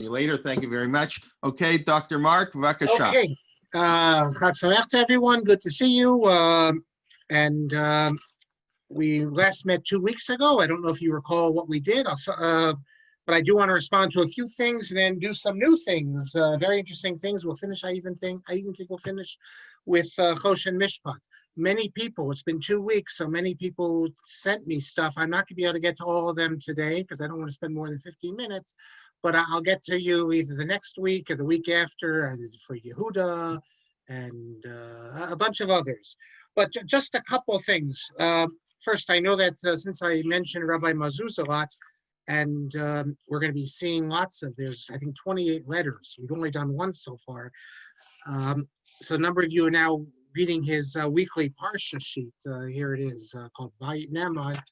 you later. Thank you very much. Okay, Dr. Marc, Vakasha. Okay. Chag Sameach to everyone. Good to see you. We last met 2 weeks ago. I don't know if you recall what we did, but I do want to respond to a few things and then do some new things, very interesting things. We'll finish. I even think we'll finish with Chosh and Mishpat. Many people. It's been 2 weeks, so many people sent me stuff. I'm not going to be able to get to all of them today because I don't want to spend more than 15 minutes. But I'll get to you either the next week or the week after for Yehuda and a bunch of others. But just a couple of things. First, I know that since I mentioned Rabbi Mazuz a lot, and we're going to be seeing there's, I think, 28 letters. We've only done one so far. So a number of you are now reading his weekly Parsha sheet. Here it is, called Bayit Ne'eman.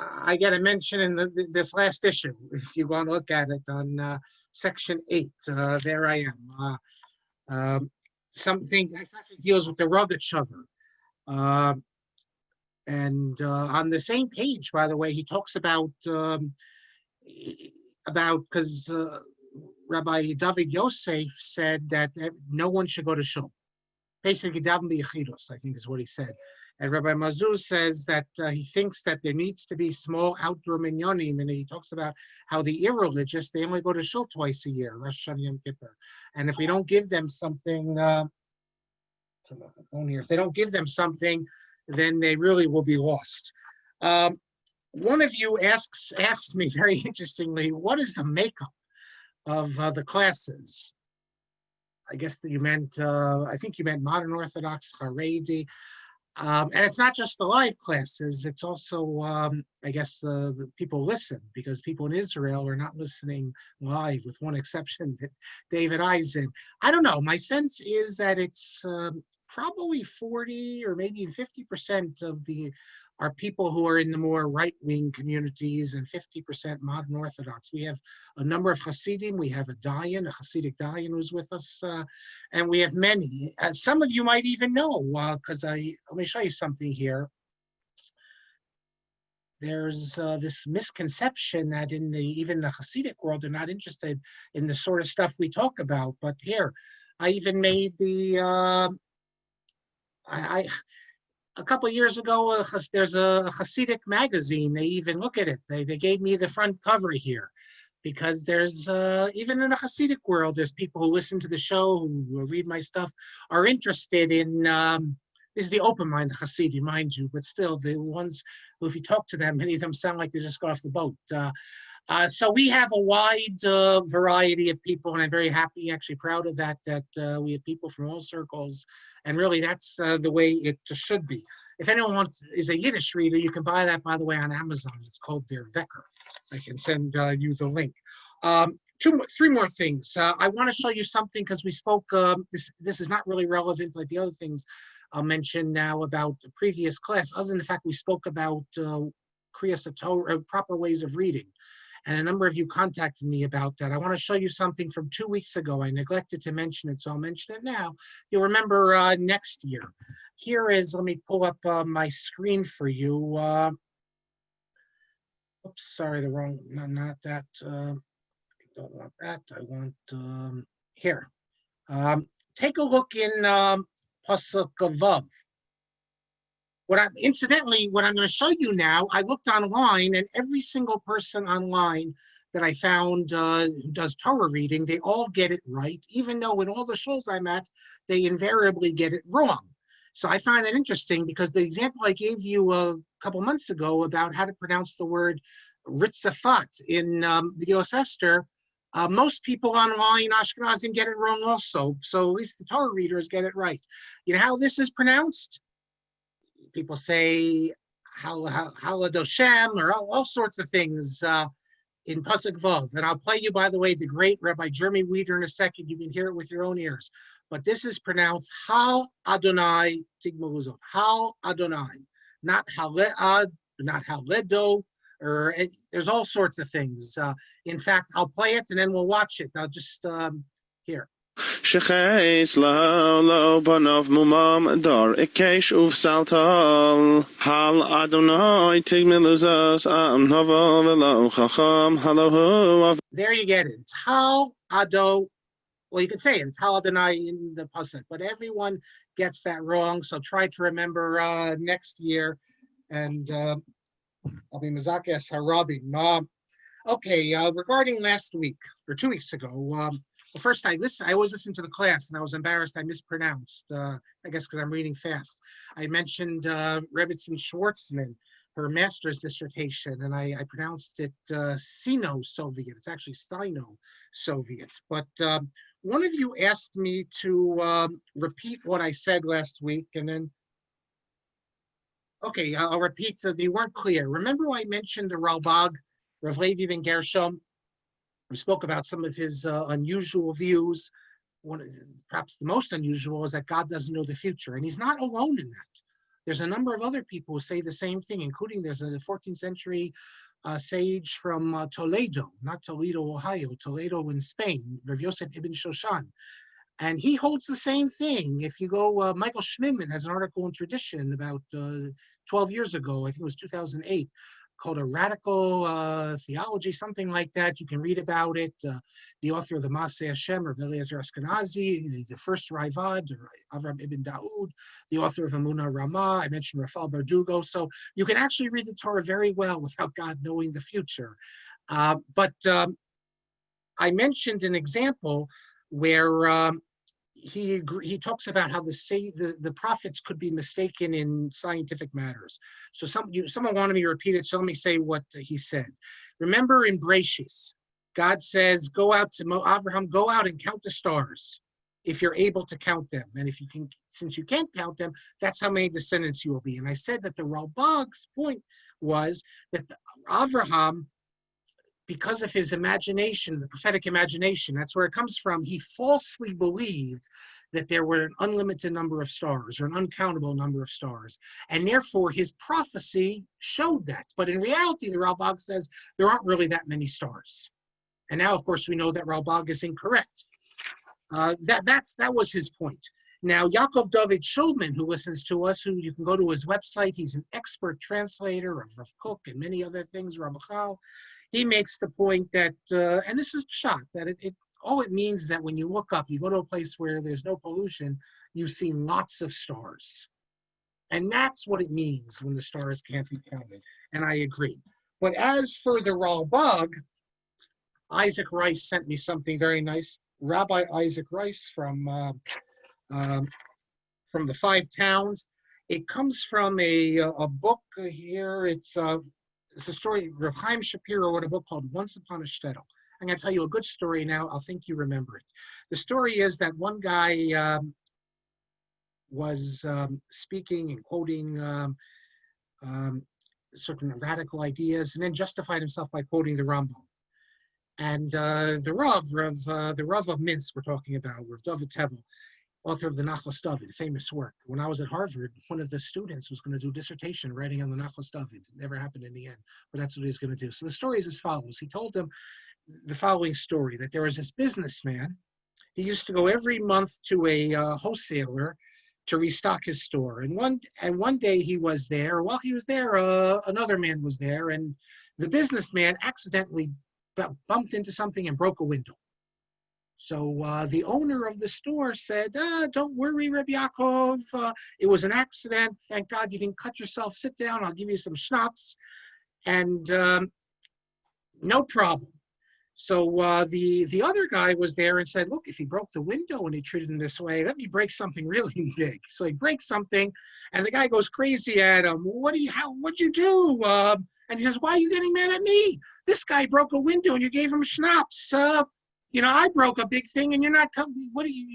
I get a mention in this last issue, if you want to look at it, on section 8. There I am. Something that actually deals with the Rogachover. And on the same page, by the way, he talks about because Rabbi David Yosef said that no one should go to shul. Basically, daven b'yechidus, I think is what he said. And Rabbi Mazuz says that he thinks that there needs to be small outdoor minyanim, and he talks about how the irreligious, they only go to shul twice a year, Rosh Hashanah Yom Kippur. And if we don't give them something, if they don't give them something, then they really will be lost. One of you asked me very interestingly, what is the makeup of the classes? I guess that you meant, I think you meant modern Orthodox, Haredi. And it's not just the live classes, it's also, I guess, the people listen, because people in Israel are not listening live, with one exception, that David Eisen. I don't know, my sense is that it's probably 40 or maybe 50% of are people who are in the more right-wing communities, and 50% modern Orthodox. We have a number of Hasidim. We have a Hasidic Dayan who's with us, and we have many. Some of you might even know, because let me show you something here. There's this misconception that even the Hasidic world are not interested in the sort of stuff we talk about. But here, I even made a couple of years ago, there's a Hasidic magazine. They even look at it. They gave me the front cover here, because there's, even in the Hasidic world, there's people who listen to the show, who read my stuff, are interested in, this is the open-minded Hasidim, mind you, but still, the ones who, if you talk to them, many of them sound like they just got off the boat. So we have a wide variety of people, and I'm very happy, actually proud of that we have people from all circles, and really that's the way it should be. If anyone is a Yiddish reader, you can buy that, by the way, on Amazon. It's called Der Wecker. I can send you the link. Three more things. I want to show you something, because we spoke, this is not really relevant like the other things I'll mention now about the previous class, other than the fact we spoke about Kriyas Torah, proper ways of reading. And a number of you contacted me about that. I want to show you something from 2 weeks ago. I neglected to mention it, so I'll mention it now. You'll remember next year. Here is, let me pull up my screen for you. Oops, sorry, the wrong, not that. I don't want that. I want, here. Take a look in Pasuk Vav. What I'm going to show you now, I looked online, and every single person online that I found who does Torah reading, they all get it right, even though in all the shuls I'm at, they invariably get it wrong. So I find that interesting, because the example I gave you a couple months ago about how to pronounce the word Ritzafat in the Yos Esther, most people online, Ashkenazim, get it wrong also. So at least the Torah readers get it right. You know how this is pronounced? People say Haladoshem, or all sorts of things in Pasuk Vav. And I'll play you, by the way, the great Rabbi Jeremy Weider in a second. You can hear it with your own ears. But this is pronounced Hal Adonai Tigmaruzo. Hal Adonai. Not Halead, not Haledo, or there's all sorts of things. In fact, I'll play it and then we'll watch it. I'll just, here. Shecheis lo banov mumam dor ikesh uf saltal hal Adonai tigmiluzas am novel velo chacham halohu. There you get it. It's Hal Ado. Well, you could say it. It's Hal Adonai in the pasuk, but everyone gets that wrong. So try to remember next year, and I'll be Mazakes Harabi. Okay, regarding last week or 2 weeks ago, the first I always listen to the class, and I was embarrassed I mispronounced. I guess because I'm reading fast. I mentioned Rebbetzin Schwartzman, her master's dissertation, and I pronounced it Sino-Soviet. It's actually Sino-Soviet. But one of you asked me to repeat what I said last week, and then, okay, I'll repeat so they weren't clear. Remember I mentioned the Ralbag, Rav Levi ben Gershom? We spoke about some of his unusual views. Perhaps the most unusual is that God doesn't know the future, and he's not alone in that. There's a number of other people who say the same thing, including there's a 14th century sage from Toledo, not Toledo, Ohio, Toledo in Spain, Rav Yosef ibn Shoshan. And he holds the same thing. If you go, Michael Schmidman has an article in Tradition about 12 years ago, I think it was 2008, called A Radical Theology, something like that. You can read about it. The author of the Maseh Hashem, Rav Eliezer Ashkenazi, the first Ravad, Avram ibn Daoud, the author of Amunah Ramah. I mentioned Rafael Bardugo. So you can actually read the Torah very well without God knowing the future. But I mentioned an example where he talks about how the prophets could be mistaken in scientific matters. So someone wanted me to repeat it, so let me say what he said. Remember in Bereshis, God says, go out to Abraham, go out and count the stars if you're able to count them. And if you can, since you can't count them, that's how many descendants you will be. And I said that the Ralbag's point was that Abraham, because of his imagination, the prophetic imagination, that's where it comes from, he falsely believed that there were an unlimited number of stars or an uncountable number of stars. And therefore, his prophecy showed that. But in reality, the Ralbag says there aren't really that many stars. And now, of course, we know that Ralbag is incorrect. That was his point. Now, Yaakov David Schulman, who listens to us, who you can go to his website, he's an expert translator of Rav Kook and many other things, Ramachal. He makes the point that, and this is shot, that all it means is that when you look up, you go to a place where there's no pollution, you see lots of stars. And that's what it means when the stars can't be counted. And I agree. But as for the Ralbag, Isaac Rice sent me something very nice. Rabbi Isaac Rice from the Five Towns. It comes from a book here. It's a story. Rav Chaim Shapiro wrote a book called Once Upon a Shtetl. I'm going to tell you a good story now. I'll think you remember it. The story is that one guy was speaking and quoting certain radical ideas, and then justified himself by quoting the Rambam. And the Rav of Minsk we're talking about, Rav David Tevel, author of the Nachlas David, famous work. When I was at Harvard, one of the students was going to do a dissertation writing on the Nachlas David. It never happened in the end, but that's what he was going to do. So the story is as follows. He told them the following story, that there was this businessman. He used to go every month to a wholesaler to restock his store. And one day he was there. While he was there, another man was there, and the businessman accidentally bumped into something and broke a window. So the owner of the store said, don't worry, Rabbi Yaakov. It was an accident. Thank God you didn't cut yourself. Sit down. I'll give you some schnapps. And no problem. So the other guy was there and said, look, if he broke the window and he treated him this way, let me break something really big. So he breaks something, and the guy goes crazy at him. What'd you do? And he says, why are you getting mad at me? This guy broke a window and you gave him schnapps. I broke a big thing and you're not coming.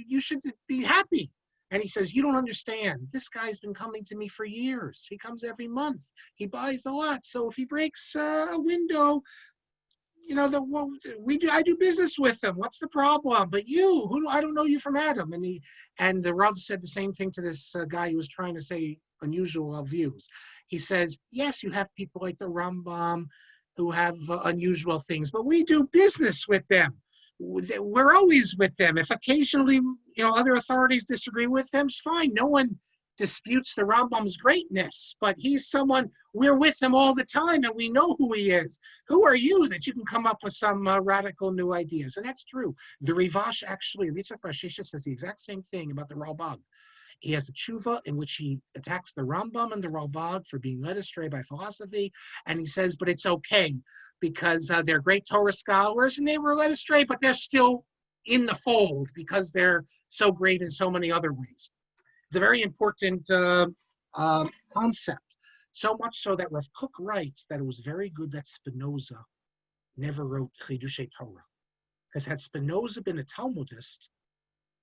You should be happy. And he says, you don't understand. This guy's been coming to me for years. He comes every month. He buys a lot. So if he breaks a window, I do business with him. What's the problem? But I don't know you from Adam. And the Rav said the same thing to this guy who was trying to say unusual views. He says, yes, you have people like the Rambam who have unusual things, but we do business with them. we're always with them. If occasionally, other authorities disagree with them, it's fine. No one disputes the Rambam's greatness, but he's someone, we're with him all the time and we know who he is. Who are you that you can come up with some radical new ideas? And that's true. The Rivash actually, Ritzak Rashisha says the exact same thing about the Ralbag. He has a tshuva in which he attacks the Rambam and the Ralbag for being led astray by philosophy. And he says, but it's okay because they're great Torah scholars and they were led astray, but they're still in the fold because they're so great in so many other ways. It's a very important concept. So much so that Rav Kook writes that it was very good that Spinoza never wrote Chidushei Torah. Because had Spinoza been a Talmudist,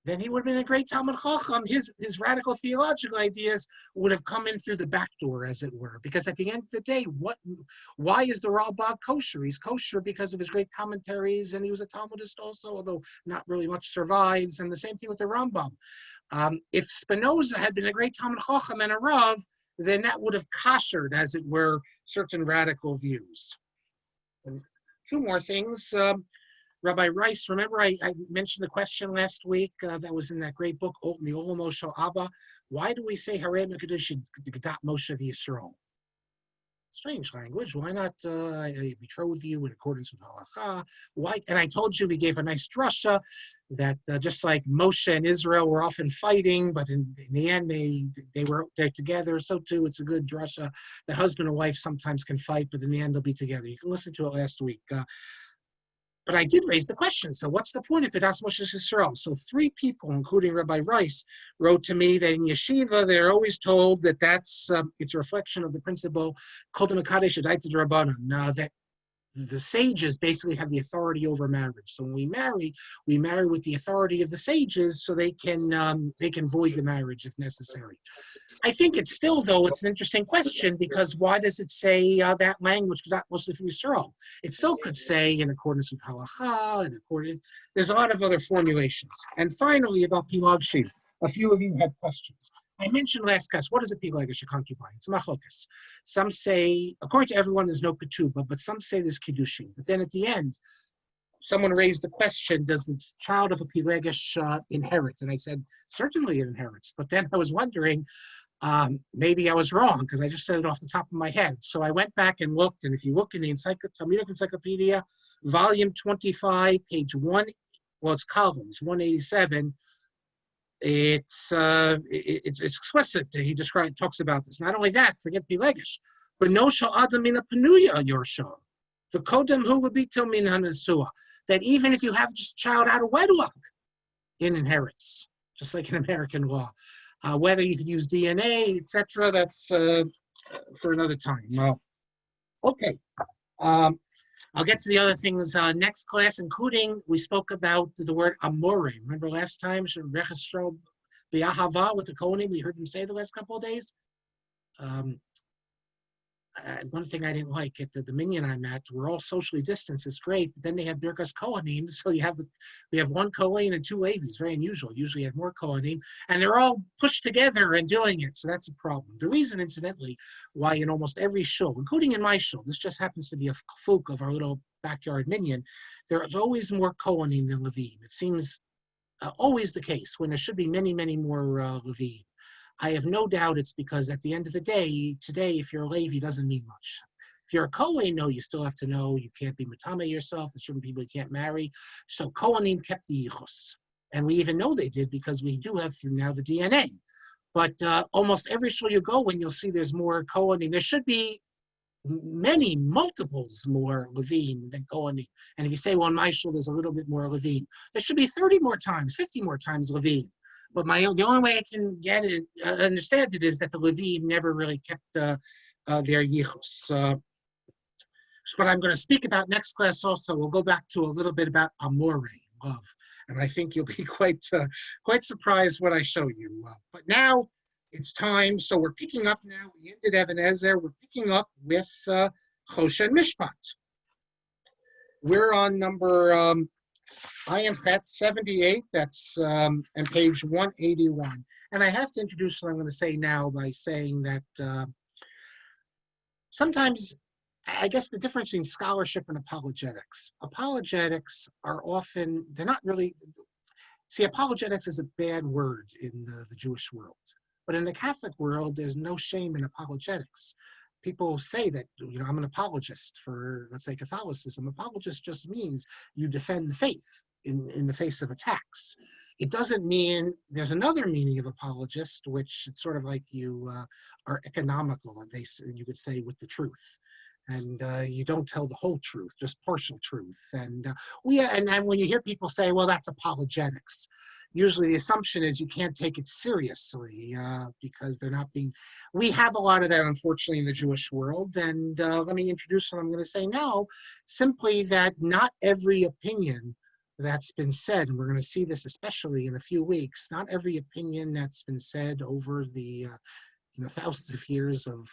then he would have been a great Talmud Chacham. His radical theological ideas would have come in through the back door, as it were. Because at the end of the day, why is the Ralbag kosher? He's kosher because of his great commentaries, and he was a Talmudist also, although not really much survives. And the same thing with the Rambam. If Spinoza had been a great Talmud Chacham and a Rav, then that would have koshered, as it were, certain radical views. And two more things. Rabbi Rice, remember I mentioned the question last week that was in that great book, Mi'olam Moshe Abba. Why do we say Harei Mekadosh Gedat Moshe Yisrael? Strange language. Why not I betroth you in accordance with halacha? Why? And I told you we gave a nice drasha that just like Moshe and Israel were often fighting, but in the end they're together. So too, it's a good drasha that husband and wife sometimes can fight, but in the end they'll be together. You can listen to it last week. But I did raise the question. So what's the point of Gedas Moshe Yisrael? So 3 people, including Rabbi Rice, wrote to me that in yeshiva they're always told that it's a reflection of the principle Kodem Kadesh Adaita D'Rabbanan, that the sages basically have the authority over marriage. So when we marry with the authority of the sages, so they can void the marriage if necessary. I think it's still, though, it's an interesting question because why does it say that language? That was the Yisrael. It still could say in accordance with halacha, there's a lot of other formulations. And finally, about Pilag Shiv, a few of you had questions. I mentioned last class, what is a Pilegesh, a concubine? It's machlokas. Some say, according to everyone, there's no ketubah, but some say there's kiddushin. But then at the end, someone raised the question, does the child of a Pilegesh inherit? And I said, certainly it inherits. But then I was wondering, maybe I was wrong because I just said it off the top of my head. So I went back and looked, and if you look in the Talmudic Encyclopedia, volume 25, page 1, well, it's columns, 187, it's explicit. He talks about this. Not only that, forget Pilegesh, but no shal adam mina penuya yorsha. The kodem hu would be till min hanasua. That even if you have just a child out of wedlock, it inherits, just like in American law. Whether you could use DNA, etc., that's for another time. Okay. I'll get to the other things next class, including we spoke about the word amore. Remember last time, with the Kohanim, we heard him say the last couple of days. One thing I didn't like at the minyan I'm at, we're all socially distanced. It's great, but then they have Birkas Kohanim, so we have 1 Kohen and 2 Levis. Very unusual. Usually you have more Kohanim, and they're all pushed together and doing it. So that's a problem. The reason, incidentally, why in almost every shul, including in my shul, this just happens to be a fluke of our little backyard minyan, there's always more Kohanim than Levim. It seems always the case when there should be many, many more Levim. I have no doubt it's because at the end of the day, today, if you're a Levi, doesn't mean much. If you're a Kohen, no, you still have to know you can't be Matame yourself. There's certain people you can't marry. So Kohanim kept the Yichus. And we even know they did because we do have through now the DNA. But almost every shul you go in, you'll see there's more Kohanim. There should be many, multiples more Levim than Kohanim. And if you say, well, in my shul, there's a little bit more Levim, there should be 30 more times, 50 more times Levim. But the only way I can get it, understand it, is that the Levim never really kept their yichus. What I'm going to speak about next class also, we'll go back to a little bit about amore, love, and I think you'll be quite surprised what I show you. But now it's time. So we're picking up now. We ended Even Ezer. We're picking up with Choshen Mishpat. We're on number. I am at 78, that's on page 181. And I have to introduce what I'm going to say now by saying that sometimes I guess the difference between scholarship and apologetics. Apologetics are often, they're not really, see, apologetics is a bad word in the Jewish world. But in the Catholic world, there's no shame in apologetics. People say that, I'm an apologist for, let's say, Catholicism. Apologist just means you defend the faith in the face of attacks. It doesn't mean, there's another meaning of apologist, which it's sort of like you are economical, and you could say, with the truth. And you don't tell the whole truth, just partial truth. And and when you hear people say, well, that's apologetics, usually the assumption is you can't take it seriously because they're not being, we have a lot of that, unfortunately, in the Jewish world. And let me introduce what I'm going to say now, simply that not every opinion that's been said, and we're going to see this especially in a few weeks, not every opinion that's been said over the thousands of years of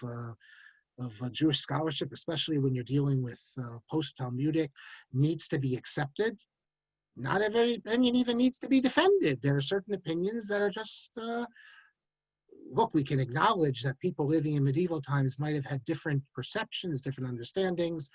Jewish scholarship, especially when you're dealing with post-Talmudic, needs to be accepted. Not every opinion even needs to be defended. There are certain opinions that are just, look, we can acknowledge that people living in medieval times might have had different perceptions, different understandings,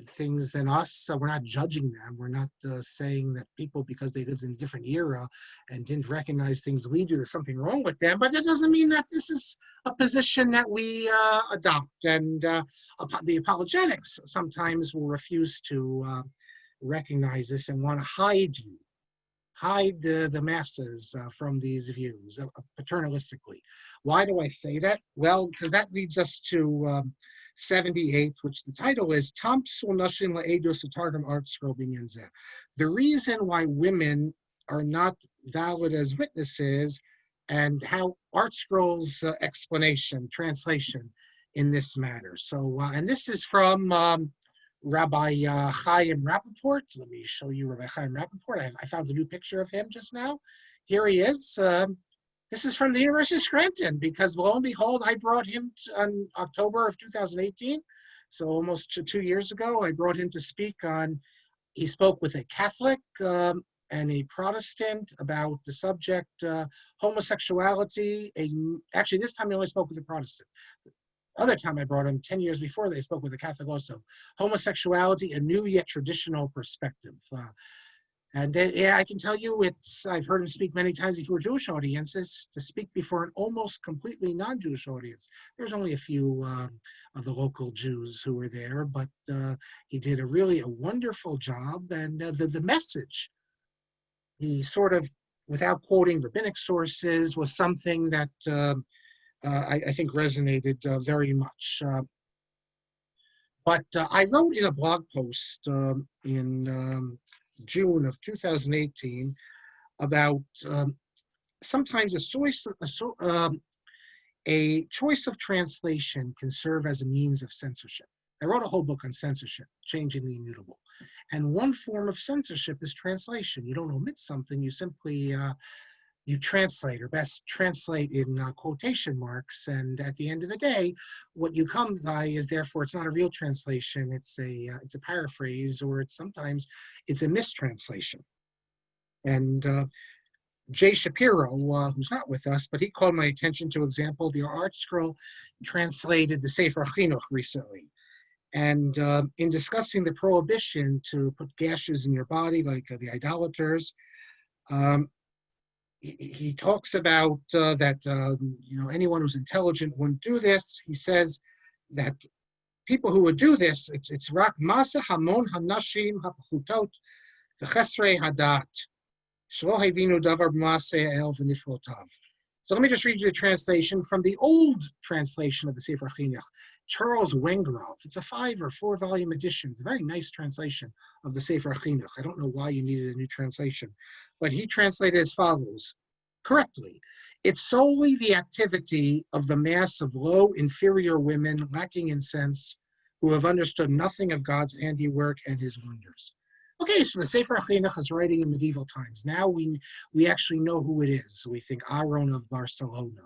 things than us. So we're not judging them. We're not saying that people, because they lived in a different era and didn't recognize things we do, there's something wrong with them. But that doesn't mean that this is a position that we adopt. And the apologetics sometimes will refuse to recognize this and want to hide the masses from these views paternalistically. Why do I say that? Well, because that leads us to 78, which the title is Tam Psul Nashim La'edus Targum Art Scroll Binyan Zeh. The reason why women are not valid as witnesses, and how Art Scroll's translation in this matter. So, and this is from Rabbi Chaim Rappaport. Let me show you Rabbi Chaim Rappaport. I found a new picture of him just now. Here he is. This is from the University of Scranton, because lo and behold, I brought him on October of 2018. So almost 2 years ago, I brought him to speak on, he spoke with a Catholic and a Protestant about the subject homosexuality. Actually, this time he only spoke with a Protestant. Other time I brought him 10 years before, they spoke with a Catholic also. Homosexuality, a new yet traditional perspective. Yeah, I can tell you, I've heard him speak many times before Jewish audiences. To speak before an almost completely non-Jewish audience, there's only a few of the local Jews who were there, but he did a wonderful job. And the message, he sort of, without quoting rabbinic sources, was something that I think resonated very much. But I wrote in a blog post in June of 2018 about sometimes a choice of translation can serve as a means of censorship. I wrote a whole book on censorship, changing the immutable. And one form of censorship is translation. You don't omit something, you simply you translate, or best translate in quotation marks, and at the end of the day, what you come by is, therefore, it's not a real translation, it's a paraphrase, or sometimes it's a mistranslation. And Jay Shapiro, who's not with us, but he called my attention to example, the Art Scroll translated the Sefer Chinuch recently. And in discussing the prohibition to put gashes in your body, like the idolaters, he talks about that anyone who's intelligent wouldn't do this. He says that people who would do this, it's rak masa hamon hanashim hapachutot v'chesrei hadat shlo havinu davar b'maseh el v'niflotav. So let me just read you the translation from the old translation of the Sefer Chinuch, Charles Wengrow. It's a 5 or 4 volume edition. It's a very nice translation of the Sefer Chinuch. I don't know why you needed a new translation, but he translated as follows, correctly. It's solely the activity of the mass of low, inferior women lacking in sense, who have understood nothing of God's handiwork and his wonders. Okay, so the Sefer Chinuch is writing in medieval times. Now we actually know who it is. We think Aaron of Barcelona,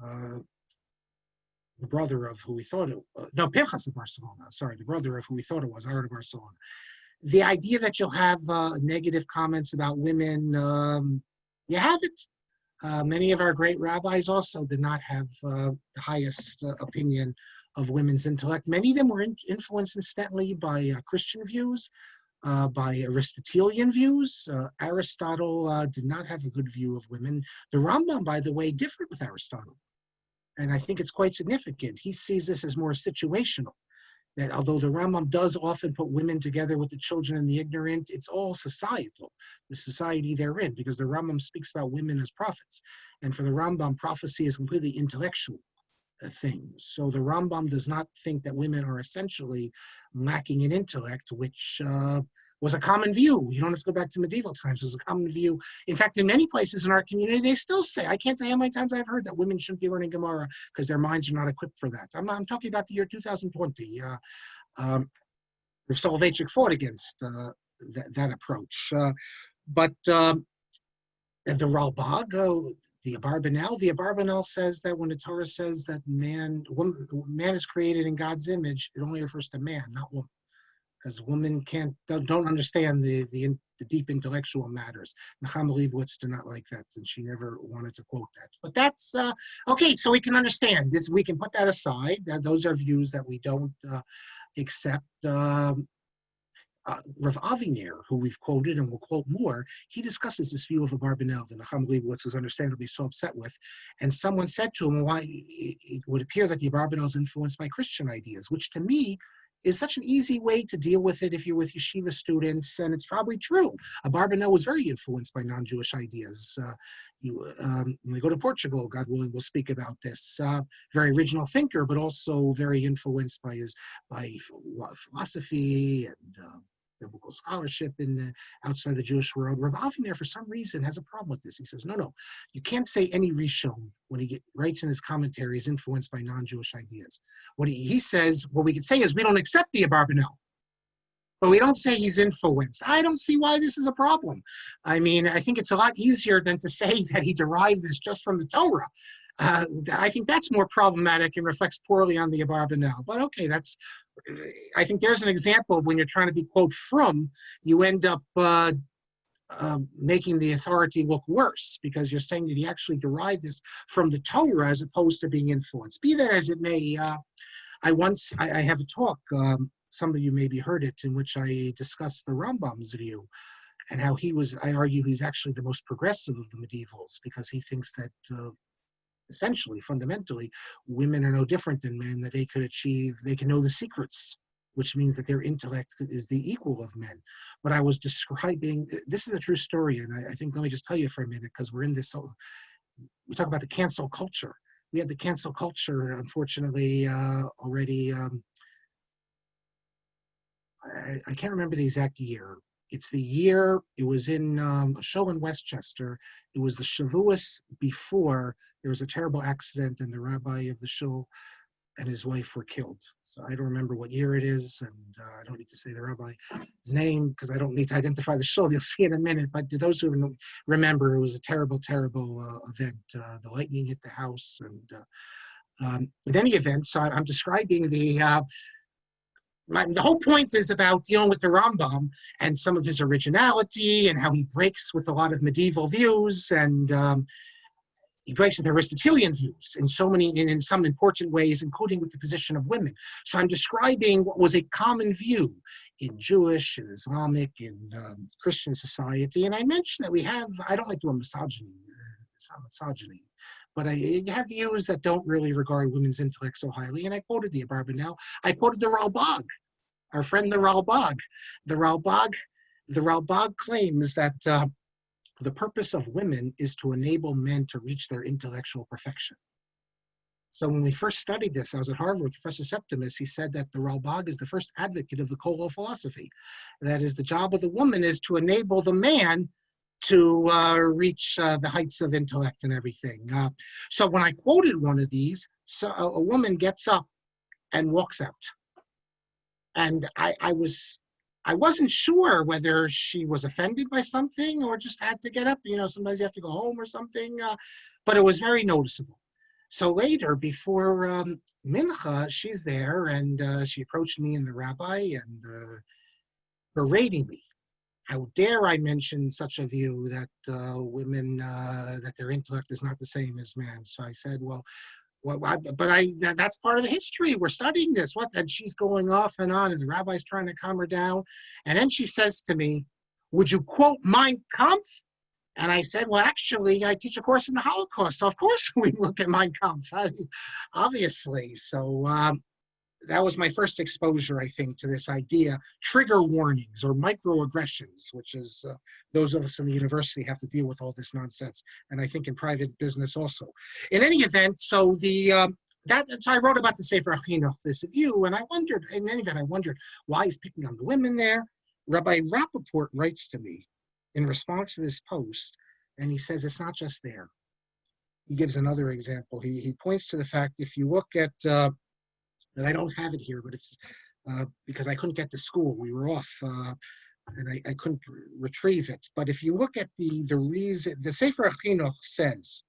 the brother of who we thought it was. No, Pinchas of Barcelona. Sorry, the brother of who we thought it was, Aaron of Barcelona. The idea that you'll have negative comments about women, you have it. Many of our great rabbis also did not have the highest opinion of women's intellect. Many of them were influenced incidentally by Christian views, by Aristotelian views. Aristotle did not have a good view of women. The Rambam, by the way, differed with Aristotle. And I think it's quite significant. He sees this as more situational, that although the Rambam does often put women together with the children and the ignorant, it's all societal, the society they're in, because the Rambam speaks about women as prophets. And for the Rambam, prophecy is completely intellectual thing. So the Rambam does not think that women are essentially lacking in intellect, which was a common view. You don't have to go back to medieval times. It was a common view. In fact, in many places in our community, they still say, I can't tell you how many times I've heard that women shouldn't be learning Gemara because their minds are not equipped for that. I'm talking about the year 2020. Rav Soloveitchik fought against that approach. But the Ralbag, the Abarbanel says that when the Torah says that man is created in God's image, it only refers to man, not woman. Because women don't understand the deep intellectual matters. Nechama Leibowitz did not like that, and she never wanted to quote that. But that's okay. So we can understand this. We can put that aside. Those are views that we don't accept. Rav Aviner, who we've quoted and will quote more, he discusses this view of Abarbanel that Nechama Leibowitz was understandably so upset with. And someone said to him, why it would appear that the Abarbanel is influenced by Christian ideas, which to me is such an easy way to deal with it if you're with yeshiva students, and it's probably true. Abarbanel was very influenced by non-Jewish ideas. When we go to Portugal, God willing, we'll speak about this. Very original thinker, but also very influenced by philosophy and biblical scholarship outside the Jewish world. Rav Aviner, for some reason, has a problem with this. He says, no, you can't say any Rishon, when he writes in his commentary, is influenced by non-Jewish ideas. What he says, what we can say is we don't accept the Abarbanel, but we don't say he's influenced. I don't see why this is a problem. I mean, I think it's a lot easier than to say that he derived this just from the Torah. I think that's more problematic and reflects poorly on the Abarbanel. But okay, I think there's an example of when you're trying to be, quote, from, you end up making the authority look worse because you're saying that he actually derived this from the Torah as opposed to being influenced. Be that as it may, I have a talk, some of you maybe heard it, in which I discussed the Rambam's view and how I argue he's actually the most progressive of the medievals because he thinks that essentially, fundamentally, women are no different than men, that they can know the secrets, which means that their intellect is the equal of men. But I was describing, this is a true story, and I think, let me just tell you for a minute, because we're in this, we talk about the cancel culture. We had the cancel culture, unfortunately, already, I can't remember the exact year. It's the year, it was in a show in Westchester. It was the Shavuos before there was a terrible accident and the rabbi of the show and his wife were killed. So I don't remember what year it is, and I don't need to say the rabbi's name because I don't need to identify the show. You'll see in a minute. But to those who remember, it was a terrible, terrible event. The lightning hit the house. And in any event, so I'm describing the whole point is about dealing with the Rambam and some of his originality and how he breaks with a lot of medieval views and he breaks with Aristotelian views in some important ways, including with the position of women. So I'm describing what was a common view in Jewish and Islamic and Christian society. And I mentioned that I don't like doing misogyny, but you have views that don't really regard women's intellect so highly. And I quoted the Abarbanel. I quoted the Ralbag, our friend the Ralbag. The Ralbag claims that the purpose of women is to enable men to reach their intellectual perfection. So when we first studied this, I was at Harvard with Professor Septimus. He said that the Ralbag is the first advocate of the Kolo philosophy. That is, the job of the woman is to enable the man to reach the heights of intellect and everything. So when I quoted one of these, so a woman gets up and walks out. And I wasn't sure whether she was offended by something or just had to get up. Sometimes you have to go home or something, but it was very noticeable. So later, before Mincha, she's there and she approached me and the rabbi and berating me. How dare I mention such a view that women, that their intellect is not the same as men? So I said, well, That's part of the history. We're studying this. What? And she's going off and on, and the rabbi's trying to calm her down. And then she says to me, "Would you quote Mein Kampf?" And I said, "Well, actually, I teach a course in the Holocaust, so of course we look at Mein Kampf, obviously." So that was my first exposure, I think, to this idea, trigger warnings or microaggressions, which is those of us in the university have to deal with all this nonsense, and I think in private business also. In any event, so so I wrote about the Sefer Chinuch, this view, and I wondered, in any event, I wondered why he's picking on the women there. Rabbi Rappaport writes to me in response to this post, and he says it's not just there. He gives another example. He points to the fact, if you look at and I don't have it here, but it's because I couldn't get to school. We were off, and I couldn't retrieve it. But if you look at the reason, the Sefer Chinuch says,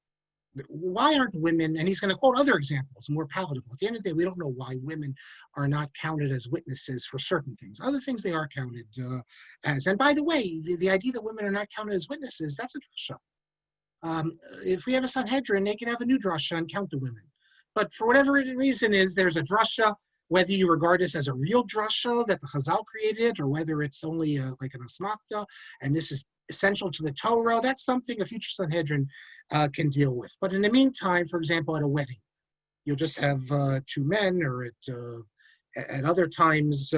why aren't women, and he's going to quote other examples, more palatable. At the end of the day, we don't know why women are not counted as witnesses for certain things. Other things they are counted as. And by the way, the idea that women are not counted as witnesses, that's a drasha. If we have a Sanhedrin, they can have a new drasha and count the women. But for whatever reason is, there's a drasha, whether you regard this as a real drasha that the Chazal created, or whether it's only like an asmakta, and this is essential to the Torah, that's something a future Sanhedrin can deal with. But in the meantime, for example, at a wedding, you'll just have two men, or at other times,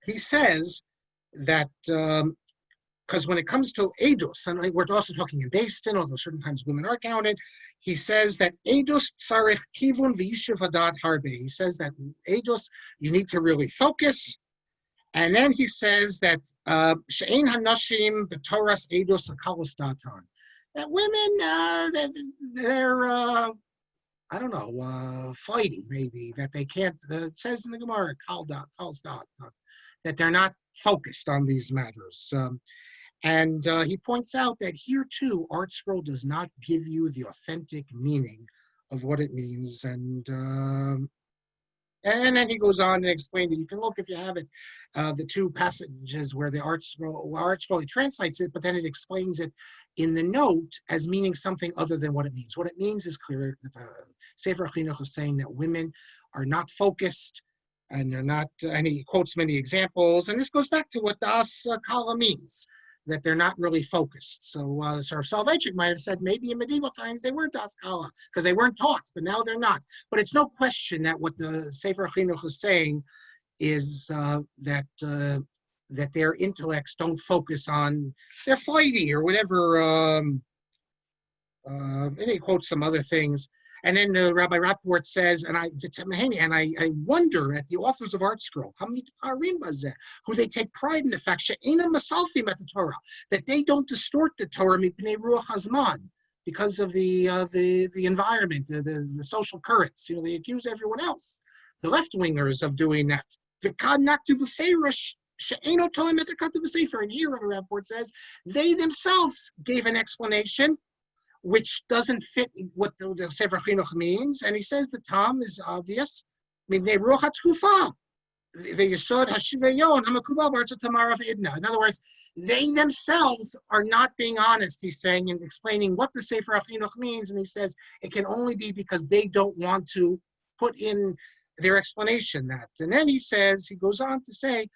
he says that because when it comes to edus, and we're also talking in Beis Din, although certain times women are counted, he says that edus tzarich kivun v'yishuv hadat harbe. He says that edus, you need to really focus. And then he says that she'ein hanashim b'toras edus akalos datan. That women, they're I don't know, fighting maybe, that they can't, it says in the Gemara, that they're not focused on these matters. And he points out that here too, Art Scroll does not give you the authentic meaning of what it means. And then he goes on and explains that you can look, if you have it, the two passages where the Art Scroll, he translates it, but then it explains it in the note as meaning something other than what it means. What it means is clear that the Sefer Chinuch is saying that women are not focused, and they're not, and he quotes many examples, and this goes back to what das kala means, that they're not really focused. So Soloveitchik might have said maybe in medieval times they were das kala because they weren't taught, but now they're not. But it's no question that what the Sefer Chinuch is saying is that their intellects don't focus on, they're flighty or whatever. And he quotes some other things. And then Rabbi Rappaport says, and I wonder at the authors of Art Scroll, who they take pride in the fact that they don't distort the Torah because of the environment, the social currents. They accuse everyone else, the left-wingers, of doing that. And here Rabbi Rappaport says, they themselves gave an explanation which doesn't fit what the Sefer Chinuch means, and he says the Tam is obvious. In other words, they themselves are not being honest, he's saying, in explaining what the Sefer Chinuch means, and he says it can only be because they don't want to put in their explanation that. And then he goes on to say,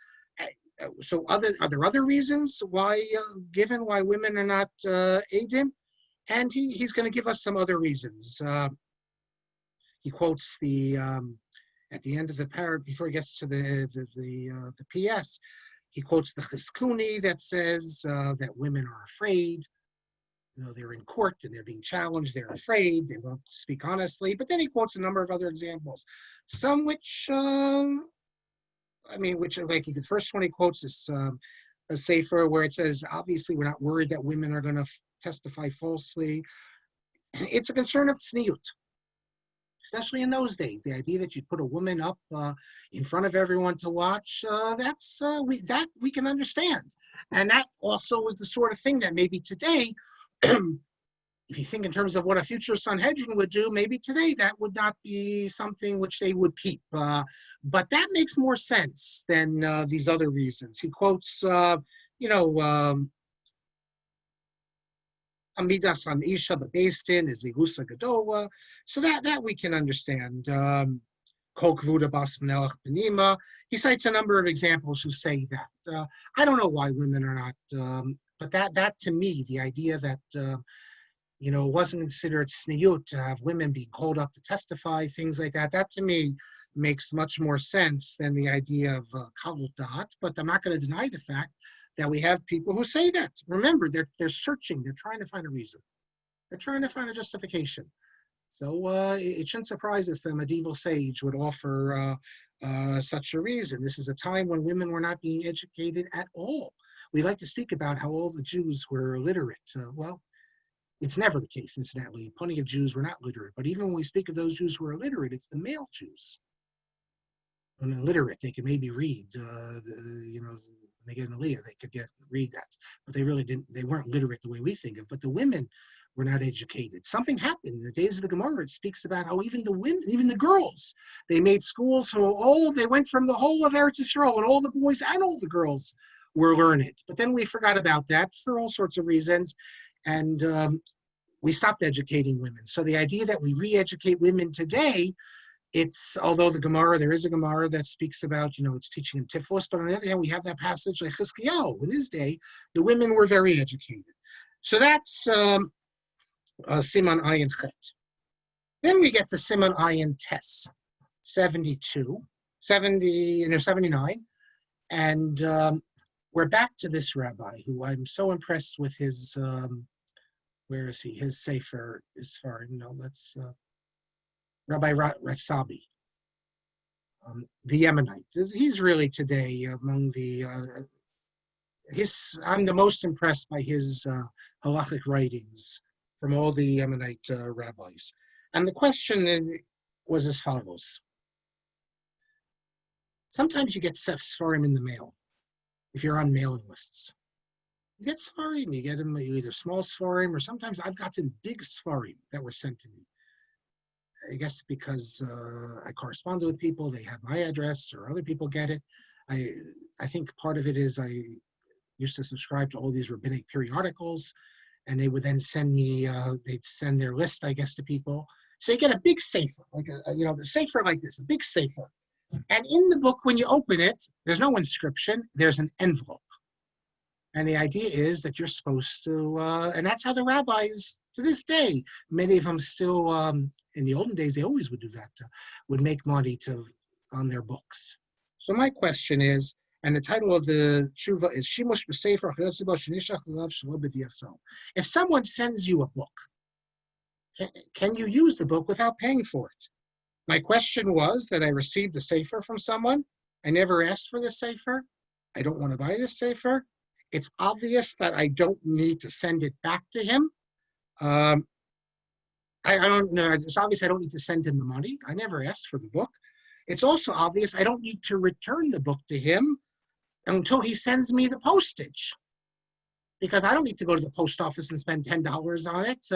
so are there other reasons why, given why women are not Eidim? And he's going to give us some other reasons. He quotes at the end of the paragraph, before he gets to the PS, he quotes the Chizkuni that says that women are afraid. They're in court and they're being challenged. They're afraid. They won't speak honestly. But then he quotes a number of other examples, some which, like the first one he quotes is a sefer where it says, obviously, we're not worried that women are going to testify falsely. It's a concern of tzniut, especially in those days. The idea that you put a woman up in front of everyone to watch, we can understand. And that also was the sort of thing that maybe today, if you think in terms of what a future Sanhedrin would do, maybe today that would not be something which they would keep. But that makes more sense than these other reasons. He quotes, Amidas on Isha Babastin is Igusa Gadola. So that we can understand. Kol Kvuda Bas Melech Benima. He cites a number of examples who say that. I don't know why women are not, but that to me, the idea that it wasn't considered sniyut to have women be called up to testify, things like that. That to me makes much more sense than the idea of kavul da'at. But I'm not going to deny the fact that we have people who say that. Remember, they're searching. They're trying to find a reason. They're trying to find a justification. So it shouldn't surprise us that a medieval sage would offer such a reason. This is a time when women were not being educated at all. We like to speak about how all the Jews were illiterate. Well, it's never the case, incidentally. Plenty of Jews were not literate. But even when we speak of those Jews who are illiterate, it's the male Jews. When illiterate, they could maybe read, when they get an aliyah, they could read that. But they really didn't, they weren't literate the way we think of. But the women were not educated. Something happened in the days of the Gemara. It speaks about how even the women, even the girls, they made schools they went from the whole of Eretz Yisrael, and all the boys and all the girls were learned. But then we forgot about that for all sorts of reasons. And we stopped educating women. So the idea that we re-educate women today, although there is a Gemara that speaks about, it's teaching them tiflos, but on the other hand, we have that passage like Chizkiyahu. In his day, the women were very educated. So that's Siman Ayin Chet. Then we get to Siman Ayin Tes, 79, and we're back to this rabbi who I'm so impressed with his, where is he? His Sefer is far, Rabbi Ratzabi, the Yemenite. He's really today among I'm the most impressed by his halachic writings from all the Yemenite rabbis. And the question was as follows. Sometimes you get Sfarim in the mail, if you're on mailing lists. You get Sfarim, you get them either small Sfarim, or sometimes I've gotten big Sfarim that were sent to me. I guess because I corresponded with people, they have my address, or other people get it. I think part of it is I used to subscribe to all these rabbinic periodicals, and they would then send me, they'd send their list, I guess, to people. So you get a big sefer, like the sefer like this, a big sefer. And in the book, when you open it, there's no inscription, there's an envelope. And the idea is that you're supposed to, and that's how the rabbis, to this day, many of them still, in the olden days, they always would do that, would make money on their books. So my question is, and the title of the tshuva is Shimush B'Sefer Chayotzibo Shenishach L'Lav Shelo B'Diyaso. If someone sends you a book, can you use the book without paying for it? My question was that I received a sefer from someone. I never asked for this sefer. I don't want to buy this sefer. It's obvious that I don't need to send it back to him. I don't know. It's obvious I don't need to send him the money. I never asked for the book. It's also obvious I don't need to return the book to him until he sends me the postage, because I don't need to go to the post office and spend $10 on it.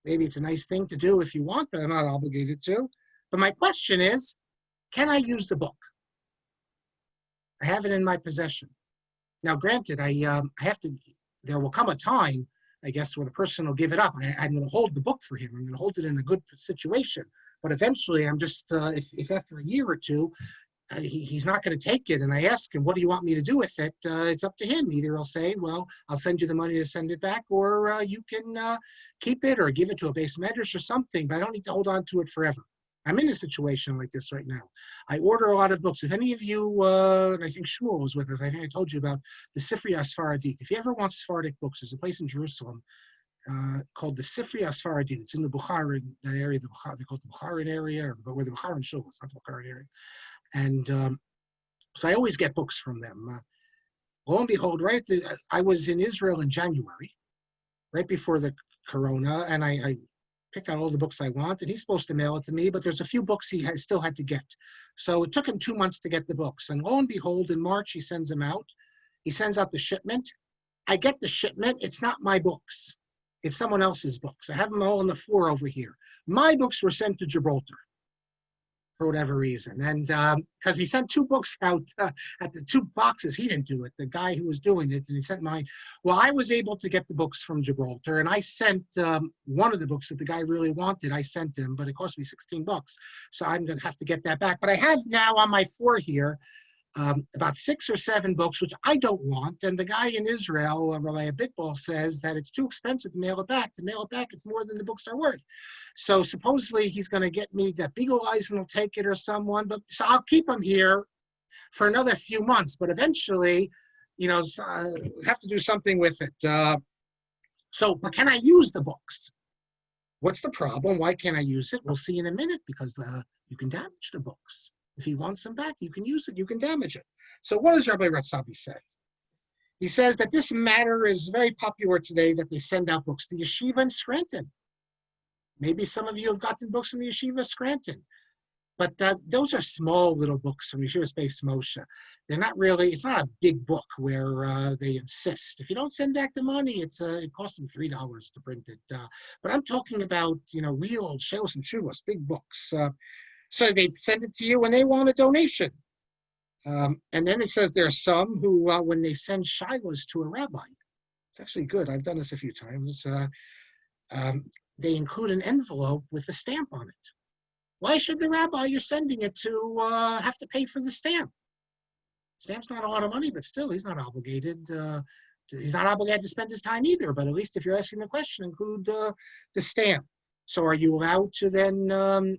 Maybe it's a nice thing to do if you want, but I'm not obligated to. But my question is, can I use the book? I have it in my possession. Now, granted, I have to. There will come a time, I guess, where the person will give it up. I'm going to hold the book for him. I'm going to hold it in a good situation. But eventually, I'm just, if after a year or two, he's not going to take it, and I ask him, what do you want me to do with it? It's up to him. Either he'll say, well, I'll send you the money to send it back, or you can keep it or give it to a base medrash or something, but I don't need to hold on to it forever. I'm in a situation like this right now. I order a lot of books. If any of you, and I think Shmuel was with us, I think I told you about the Sifri Asfaradit. If you ever want Sephardic books, there's a place in Jerusalem called the Sifri Asfaradit. It's in the Bukharin, that area, they call it the Bukharin area, or where the Bukharin shul is, not the Bukharin area. And so I always get books from them. Lo and behold, I was in Israel in January, right before the corona, and I picked out all the books I want, and he's supposed to mail it to me, but there's a few books he still had to get. So it took him 2 months to get the books. And lo and behold, in March, he sends them out. He sends out the shipment. I get the shipment. It's not my books. It's someone else's books. I have them all on the floor over here. My books were sent to Gibraltar. for whatever reason. And because he sent 2 books out at the 2 boxes, he didn't do it. The guy who was doing it, and he sent mine. Well, I was able to get the books from Gibraltar, and I sent one of the books that the guy really wanted. I sent him, but it cost me $16. So I'm going to have to get that back. But I have now on my 4 here about 6 or 7 books, which I don't want. And the guy in Israel, Rabbi Abitbol, says that it's too expensive to mail it back. To mail it back, it's more than the books are worth. So supposedly he's going to get me that Beagle-Eisen will take it or someone. But so I'll keep them here for another few months. But eventually, have to do something with it. But can I use the books? What's the problem? Why can't I use it? We'll see in a minute, because you can damage the books. If he wants them back, you can use it, you can damage it. So what does Rabbi Ratzabi say? He says that this matter is very popular today, that they send out books to Yeshiva in Scranton. Maybe some of you have gotten books from the Yeshiva Scranton. But those are small little books from Yeshiva Space Moshe. They're not really, it's not a big book where they insist. If you don't send back the money, it costs them $3 to print it. But I'm talking about, real Shelos and Shuvos, big books. So they send it to you when they want a donation. And then it says there are some who, when they send shilas to a rabbi, it's actually good. I've done this a few times. They include an envelope with a stamp on it. Why should the rabbi you're sending it to have to pay for the stamp? Stamp's not a lot of money, but still, he's not obligated. He's not obligated to spend his time either. But at least if you're asking the question, include the stamp. So are you allowed to then?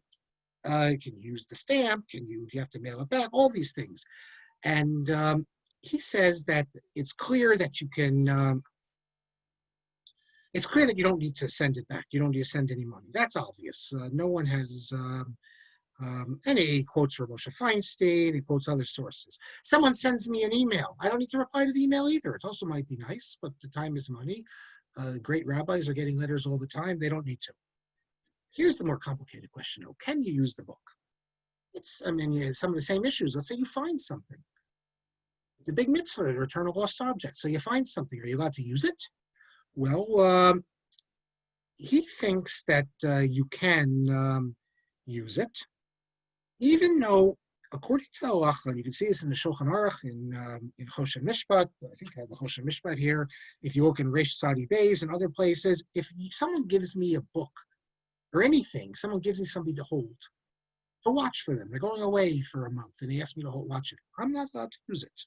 Can you use the stamp? Do you have to mail it back? All these things. And he says that it's clear that you can, it's clear that you don't need to send it back. You don't need to send any money. That's obvious. No one has, and he quotes Moshe Feinstein, he quotes other sources. Someone sends me an email. I don't need to reply to the email either. It also might be nice, but the time is money. Great rabbis are getting letters all the time. They don't need to. Here's the more complicated question, though. Can you use the book? Some of the same issues. Let's say you find something. It's a big mitzvah to return a lost object. So you find something. Are you allowed to use it? Well, he thinks that you can use it, even though, according to the halacha, and you can see this in the Shulchan Aruch, in Choshen Mishpat. I think I have the Choshen Mishpat here. If you look in Reish Sadi Beis and other places, if someone gives me a book, or anything, someone gives me something to hold, to watch for them. They're going away for a month, and they ask me to watch it. I'm not allowed to use it.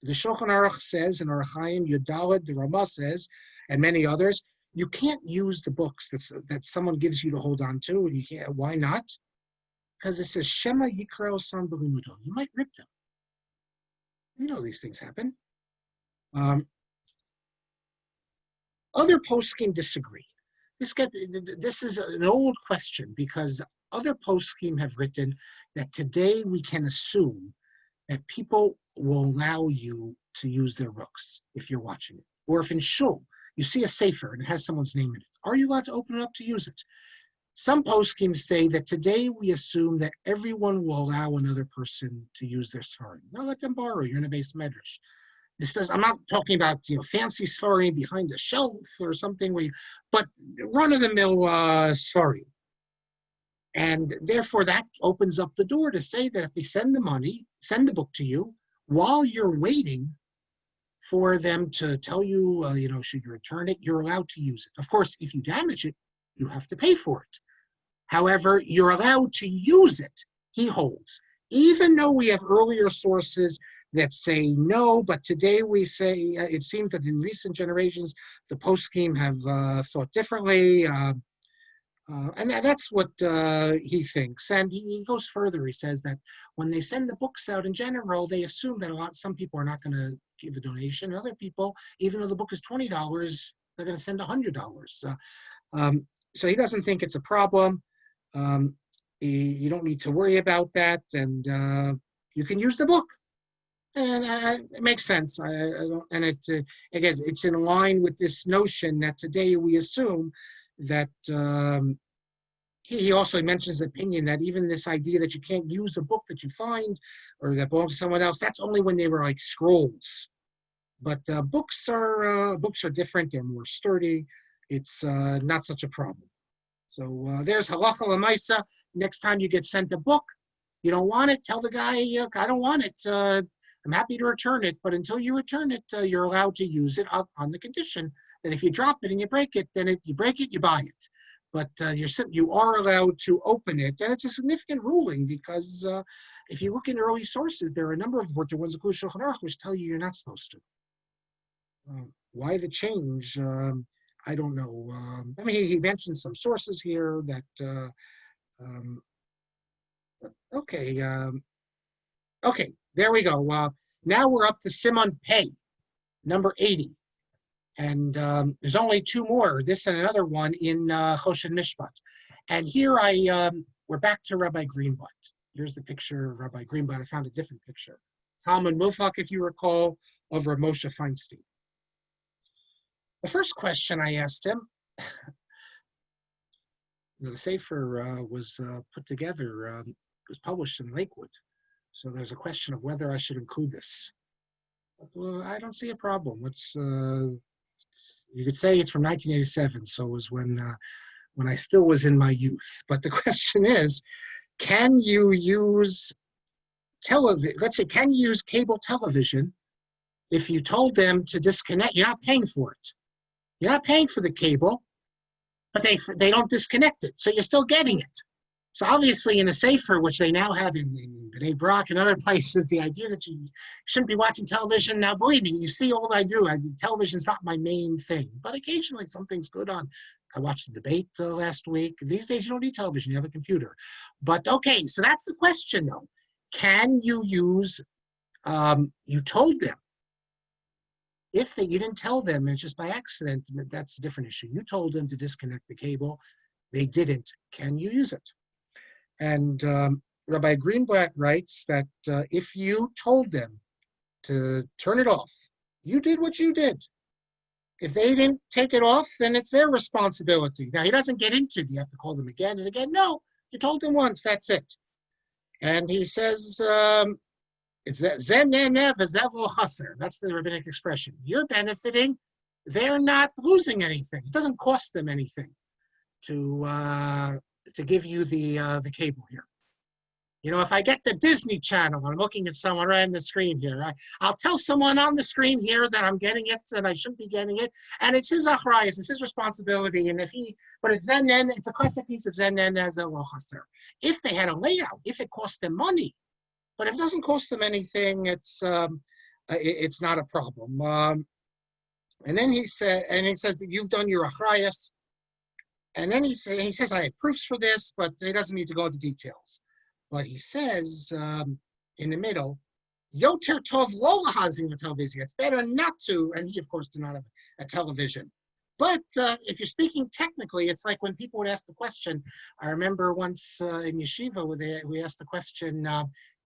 The Shulchan Aruch says, and Aruch Chaim Yudalad, the Ramah says, and many others, you can't use the books that someone gives you to hold on to, and you can't. Why not? Because it says Shema Yikro San Belimudo. You might rip them. These things happen. Other poskim disagree. This is an old question, because other poskim have written that today we can assume that people will allow you to use their books if you're watching it. Or if in shul, you see a sefer and it has someone's name in it. Are you allowed to open it up to use it? Some poskim say that today we assume that everyone will allow another person to use their sefarim. They'll let them borrow. You're in a base medrash. I'm not talking about fancy sefarim behind a shelf or something, but run-of-the-mill sefarim. And therefore, that opens up the door to say that if they send the book to you, while you're waiting for them to tell you, should you return it, you're allowed to use it. Of course, if you damage it, you have to pay for it. However, you're allowed to use it, he holds. Even though we have earlier sources that say no, but today we say, it seems that in recent generations, the poskim have thought differently. And that's what he thinks. And he goes further. He says that when they send the books out in general, they assume that some people are not going to give a donation. Other people, even though the book is $20, they're going to send $100. So he doesn't think it's a problem. You don't need to worry about that. And you can use the book. And it makes sense. Again, it's in line with this notion that today we assume that he also mentions the opinion that even this idea that you can't use a book that you find or that belongs to someone else, that's only when they were like scrolls. But books are different. They're more sturdy. It's not such a problem. So there's halacha l'maisa. next time you get sent a book, you don't want it, tell the guy, I don't want it. I'm happy to return it, but until you return it, you're allowed to use it on the condition that if you drop it and you break it, then you break it, you buy it. But you are allowed to open it, and it's a significant ruling because if you look in early sources, there are a number of important ones, including Shulchan Aruch, which tell you you're not supposed to. Why the change? I don't know. I mean, he mentioned some sources here that. Okay. Okay. There we go. Now we're up to Simon Pei, number 80. And there's only two more, this and another one in Choshen Mishpat. And here we're back to Rabbi Greenblatt. Here's the picture of Rabbi Greenblatt. I found a different picture. Talmud Mufak, if you recall, of Rav Moshe Feinstein. The first question I asked him, the Sefer was put together, was published in Lakewood. So there's a question of whether I should include this. Well, I don't see a problem. You could say it's from 1987, so it was when I still was in my youth. But the question is, can you use television? Let's say, can you use cable television if you told them to disconnect? You're not paying for it. You're not paying for the cable, but they don't disconnect it, so you're still getting it. So obviously in a Sefer, which they now have in B'nai Brak and other places, the idea that you shouldn't be watching television. Now, believe me, you see all I do. Television's not my main thing, but occasionally something's good on. I watched the debate last week. These days you don't need television, you have a computer. But okay, so that's the question though. Can you use, you told them, if you didn't tell them, it's just by accident, that's a different issue. You told them to disconnect the cable, they didn't. Can you use it? And Rabbi Greenblatt writes that if you told them to turn it off, you did what you did. If they didn't take it off, then it's their responsibility. Now, he doesn't get into, do you have to call them again and again? No, you told them once, that's it. And he says, it's zen chaser. That's the rabbinic expression. You're benefiting, they're not losing anything. It doesn't cost them anything to give you the cable here. You know, if I get the Disney Channel, I'm looking at someone right on the screen here. I'll tell someone on the screen here that I'm getting it and I shouldn't be getting it, and it's his achrayus, it's his responsibility. And but it's it's a classic piece of zen as a chaser. If they had a layout, if it cost them money, but if it doesn't cost them anything, it's not a problem. And then he says that you've done your achrayus. And then he says, I have proofs for this, but he doesn't need to go into details. But he says in the middle, Yoter tov lo lahazin television. It's better not to, and he, of course, did not have a television. But if you're speaking technically, it's like when people would ask the question. I remember once in yeshiva, we asked the question,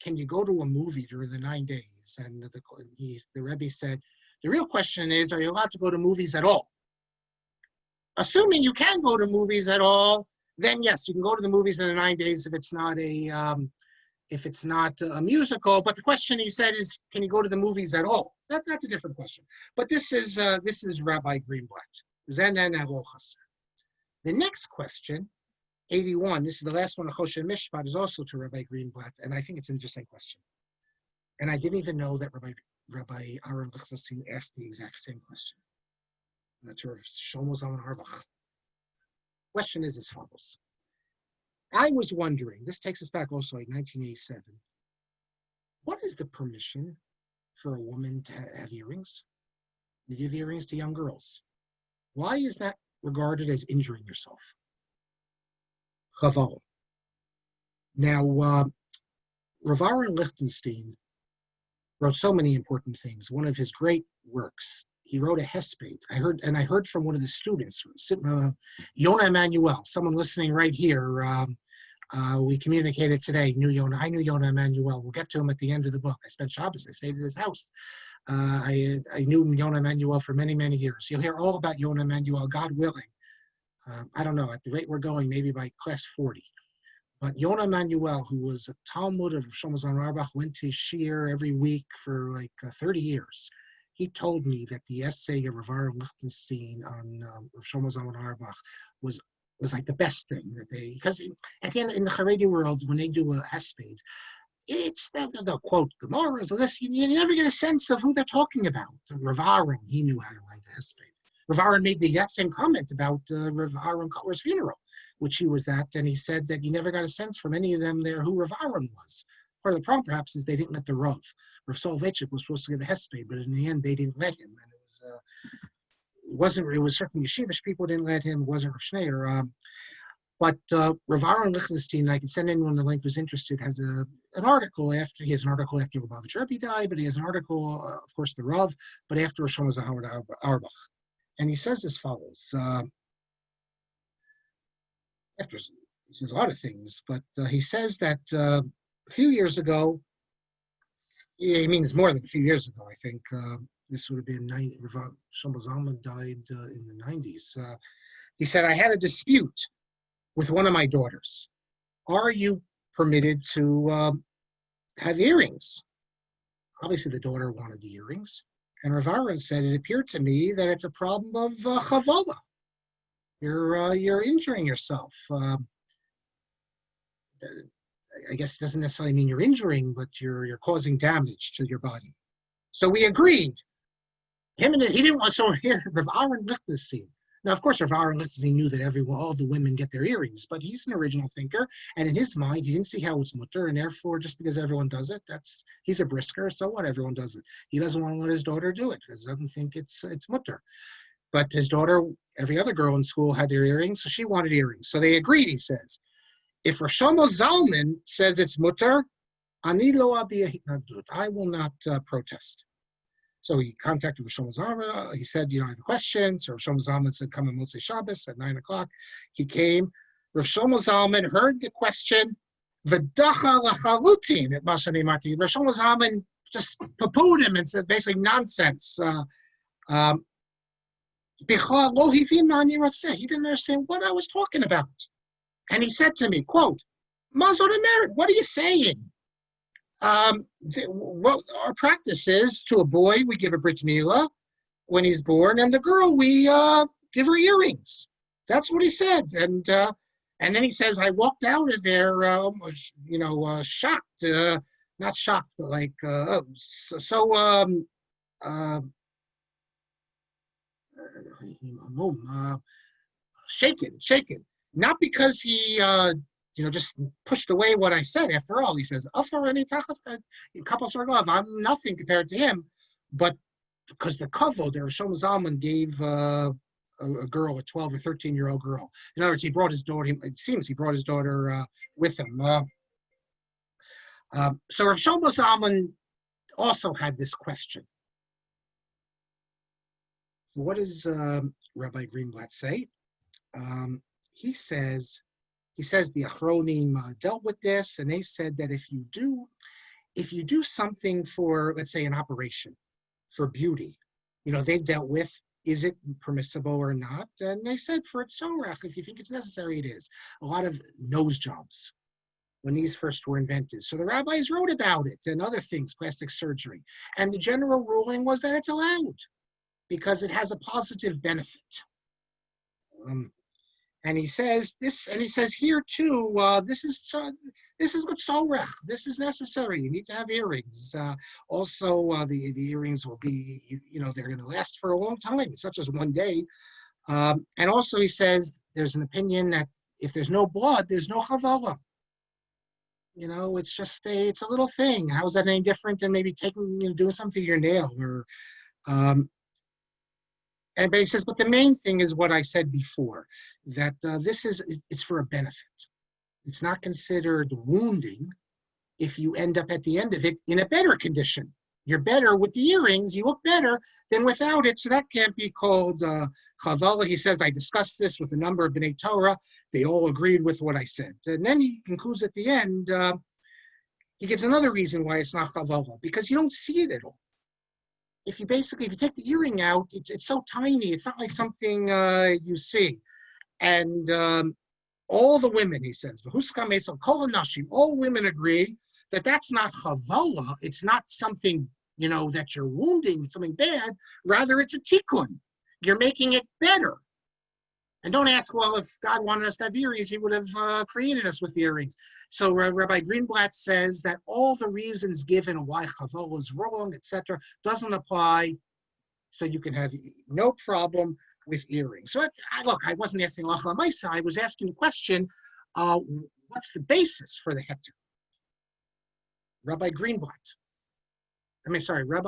can you go to a movie during the 9 days? And the Rebbe said, the real question is, are you allowed to go to movies at all? Assuming you can go to movies at all, then yes, you can go to the movies in the 9 days if it's not a musical. But the question he said is, can you go to the movies at all? So that's a different question. But this is Rabbi Greenblatt. Zenen avochas. The next question, 81. This is the last one of Choshen Mishpat, is also to Rabbi Greenblatt, and I think it's an interesting question. And I didn't even know that Rabbi Aaron Lichtenstein asked the exact same question. That's Rav Shlomo Zalman Auerbach. Question is as follows. I was wondering, this takes us back also like 1987. What is the permission for a woman to have earrings? You give earrings to young girls. Why is that regarded as injuring yourself? Chaval. Now, Rav Aaron Lichtenstein wrote so many important things. One of his great works, he wrote a hesped. I heard from one of the students, Yona Emanuel, someone listening right here. We communicated today. I knew Yona Emanuel. We'll get to him at the end of the book. I spent Shabbos. I stayed at his house. I knew Yona Emanuel for many, many years. You'll hear all about Yona Emanuel, God willing. I don't know, at the rate we're going, maybe by class 40. But Yona Emanuel, who was a Talmud of Shlomo Zalman Auerbach, went to Shir every week for like 30 years. He told me that the essay of Rav Aaron Lichtenstein on Shlomo Zalman Auerbach was was like the best thing that they, because at the end in the Haredi world, when they do a hesped, it's they'll quote Gemara, so this you never get a sense of who they're talking about. Rav Aaron, he knew how to write the hesped. Rav Aaron made the exact same comment about Rav Aaron Kotler's funeral, which he was at, and he said that you never got a sense from any of them there who Rav Aaron was. Part of the problem, perhaps, is they didn't let the Rav Soloveitchik was supposed to give a hesped, but in the end, they didn't let him, and it was certainly yeshivish people didn't let him. It wasn't Rav Schneider. But Rav Aaron Lichtenstein, I can send anyone the link who's interested, has an article after the Lubavitch Rebbe died, but he has an article, of course, the Rav, but after Rosh Hashanah Auerbach. And he says as follows. He says a lot of things, but he says that a few years ago, he means more than a few years ago, I think, this would have been Rav Shlomo Zalman died in the 90s. He said, I had a dispute with one of my daughters. Are you permitted to have earrings? Obviously, the daughter wanted the earrings. And Rav Aaron said, it appeared to me that it's a problem of chavola. You're injuring yourself. I guess it doesn't necessarily mean you're injuring, but you're causing damage to your body. So we agreed. He didn't want someone here. Rav Aaron Lichtenstein. Now, of course, Rav Aaron Lichtenstein knew that all the women get their earrings, but he's an original thinker, and in his mind, he didn't see how it's mutter, and therefore, just because everyone does it, he's a brisker, so what? Everyone does it. He doesn't want to let his daughter do it because he doesn't think it's mutter. But his daughter, every other girl in school had their earrings, so she wanted earrings. So they agreed. He says, if Rosh Shlomo Zalman says it's mutter, ani lo abiyah hitnagdut. I will not protest. So he contacted Rosh Shlomo Zalman. He said, I have a question. So Rosh Shlomo Zalman said, come on Motzei Shabbos at 9 o'clock. He came. Rosh Shlomo Zalman heard the question. V'dacha lachalutin at Mashani Marti. Rosh Shlomo Zalman just poo-pooed him and said basically nonsense. He didn't understand what I was talking about. And he said to me, quote, Mazor Merit, what are you saying? What our practice is, to a boy, we give a brit milah when he's born, and the girl, we give her earrings. That's what he said. And then he says, I walked out of there, shocked, not shocked, but like, shaken. Not because he, just pushed away what I said. After all, he says, I'm nothing compared to him, but because the kavod that Rosh Shlomo Zalman gave a girl, a 12 or 13-year-old girl. In other words, he brought his daughter. It seems he brought his daughter with him. So Rosh Shlomo Zalman also had this question. What does Rabbi Greenblatt say? He says the Achronim dealt with this, and they said that if you do something for, let's say, an operation for beauty, they've dealt with, is it permissible or not? And they said for tzorach, if you think it's necessary, it is. A lot of nose jobs when these first were invented. So the rabbis wrote about it and other things, plastic surgery. And the general ruling was that it's allowed because it has a positive benefit. And he says this, and he says here too, this is tzorech. This is necessary. You need to have earrings. Also, the earrings will be, they're going to last for a long time, such as one day. And also, he says there's an opinion that if there's no blood, there's no chavala. It's just it's a little thing. How is that any different than maybe doing something to your nail or? But he says, but the main thing is what I said before, that it's for a benefit. It's not considered wounding if you end up at the end of it in a better condition. You're better with the earrings, you look better than without it, so that can't be called chavala. He says, I discussed this with a number of B'nai Torah. They all agreed with what I said. And then he concludes at the end, he gives another reason why it's not chavala, because you don't see it at all. If you take the earring out, it's so tiny. It's not like something you see. And all the women, he says, all women agree that that's not chavala. It's not something, that you're wounding, something bad. Rather, it's a tikkun. You're making it better. And don't ask, well, if God wanted us to have earrings, he would have created us with earrings. So Rabbi Greenblatt says that all the reasons given why Chavola is wrong, etc., doesn't apply, so you can have no problem with earrings. So look, I wasn't asking Lacha Maisa, I was asking the question, what's the basis for the heter? Rabbi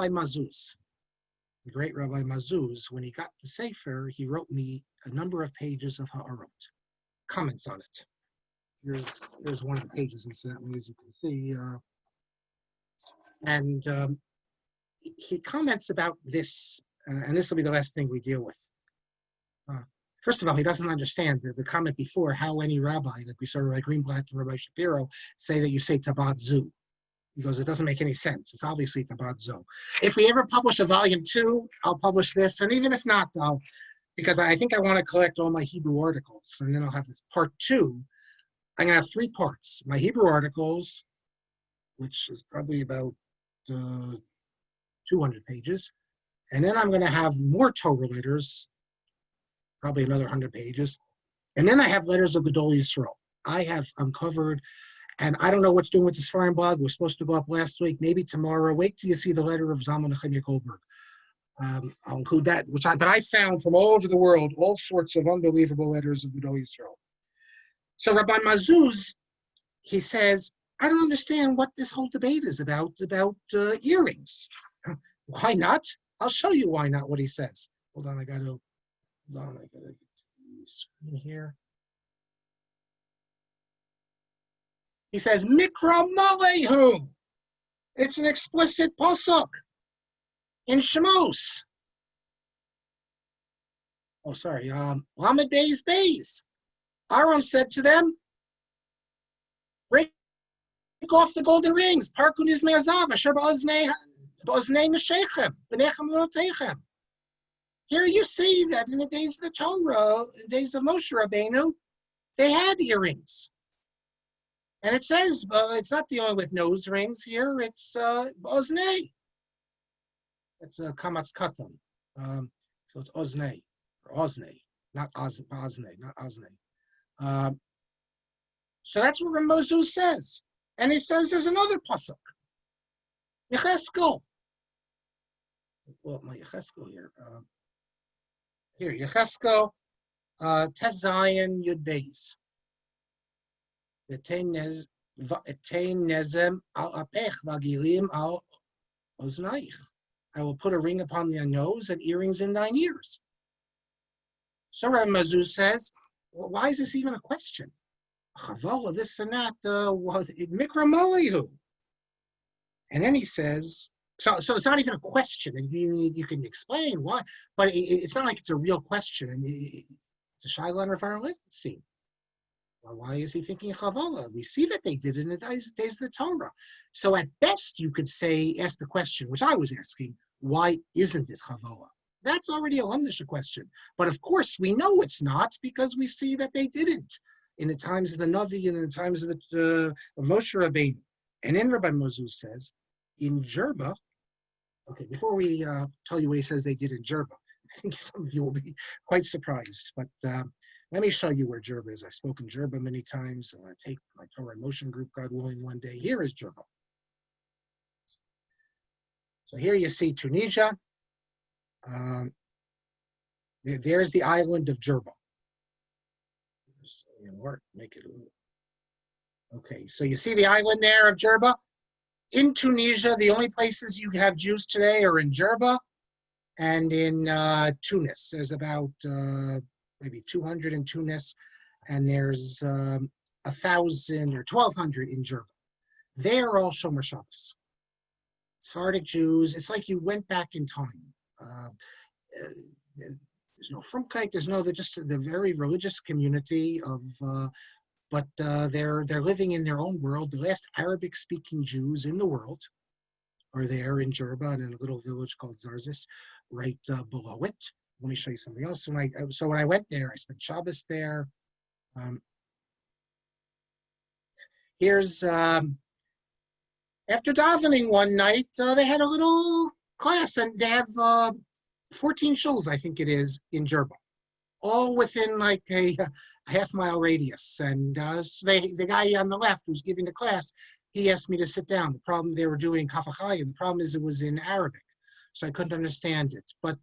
Mazuz, the great Rabbi Mazuz, when he got the Sefer, he wrote me a number of pages of Ha'arot, comments on it. Here's one of the pages, incidentally, as you can see. And he comments about this, and this will be the last thing we deal with. First of all, he doesn't understand the comment before, how any rabbi, like we saw Rabbi Greenblatt and Rabbi Shapiro, say that you say Tabat Zu. He goes, it doesn't make any sense. It's obviously Tabat Zu. If we ever publish a volume 2, I'll publish this. And even if not, because I think I want to collect all my Hebrew articles. And then I'll have this part 2. I'm going to have 3 parts. My Hebrew articles, which is probably about 200 pages. And then I'm going to have more Torah letters, probably another 100 pages. And then I have letters of Gedol Yisrael. I have uncovered, and I don't know what's doing with this foreign blog. It was supposed to go up last week, maybe tomorrow. Wait till you see the letter of Zalman Nechemia Goldberg. I'll include that, but I found from all over the world all sorts of unbelievable letters of Gedol Yisrael. So Rabbi Mazuz, he says, I don't understand what this whole debate is about earrings. Why not? I'll show you why not, what he says. Hold on, I gotta get to the screen here. He says, Mikra Malehu. It's an explicit pasuk in Shemos. Oh, sorry. Lamed Beis. Aaron said to them, break off the golden rings. Parkun is me'azav, asher ba'oznei neshechem, b'nechem v'notechem. Here you see that in the days of the Torah, in the days of Moshe Rabbeinu, they had earrings. And it says, it's not dealing with nose rings here, it's oznei. It's a kamatz katan. So it's oznei, or oznei, not oznei, not oznei. So that's what Ramozuz says. And he says there's another pasuk. Yecheskel. Well, my Yecheskel here. Here, Yecheskel, Tes Zayin Yud Beis. Etein nezem al apech vagilim al oznaich. I will put a ring upon thy nose and earrings in thine ears. So Rabbi Mazuz says, well, why is this even a question? Chavola, this and that, mikra malihu. And then he says, so it's not even a question, and you can explain why, but it's not like it's a real question. And it's a shaila on Rav Lichtenstein. Well, why is he thinking Chavola? We see that they did it in the days of the Torah. So at best, you could ask the question, which I was asking, why isn't it Chavola? That's already a Lamnisha question. But of course, we know it's not because we see that they didn't in the times of the Navi and in the times of Moshe Rabbeinu. And then Rabbi Mazuz says, in Jerba, okay, before we tell you what he says they did in Jerba, I think some of you will be quite surprised, but let me show you where Jerba is. I've spoken Jerba many times. I'm going to take my Torah Motion group, God willing, one day. Here is Jerba. So here you see Tunisia. There's the island of Jerba. Make it. Okay, so you see the island there of Jerba? In Tunisia, the only places you have Jews today are in Jerba and in Tunis. There's about maybe 200 in Tunis, and there's 1,000 or 1,200 in Jerba. They are all Shomer Shabbos. Sephardic Jews, it's like you went back in time. There's no Frumkeit, they're just the very religious community of, but they're living in their own world. The last Arabic-speaking Jews in the world are there in Jerba and in a little village called Zarzis, right below it. Let me show you something else. So when I went there, I spent Shabbos there. Here's, after davening one night, they had a little class, and they have 14 shuls, I think it is, in Jerba. all within like a half-mile radius. And so the guy on the left who's giving the class, he asked me to sit down. The problem, they were doing kafachayim. The problem is it was in Arabic, so I couldn't understand it. But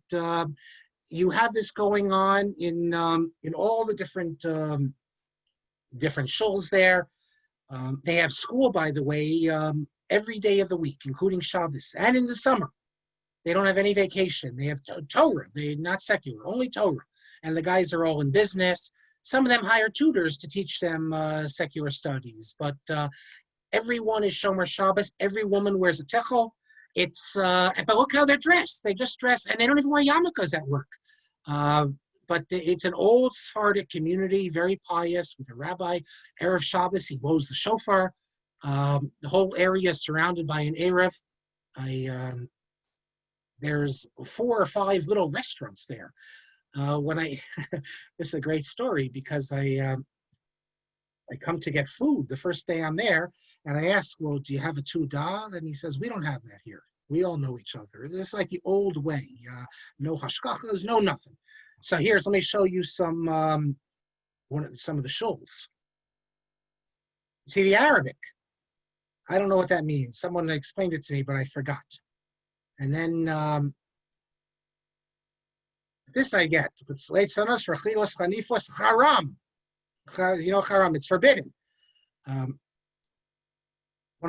you have this going on in all the different shuls there. They have school, by the way, every day of the week, including Shabbos, and in the summer. They don't have any vacation. They have Torah. They're not secular, only Torah. And the guys are all in business. Some of them hire tutors to teach them secular studies. But everyone is Shomer Shabbos. Every woman wears a techel. But look how they're dressed. They just dress, and they don't even wear yarmulkes at work. But it's an old Sephardic community, very pious, with a rabbi. Erev Shabbos, he blows the shofar. The whole area is surrounded by an Erev. There's 4 or 5 little restaurants there. This is a great story because I come to get food the first day I'm there, and I ask, well, do you have a tudah? And he says, we don't have that here. We all know each other. It's like the old way. No hashkachas, no nothing. So let me show you some of the shuls. See the Arabic. I don't know what that means. Someone explained it to me, but I forgot. And then this I get. Haram. Haram, it's forbidden. One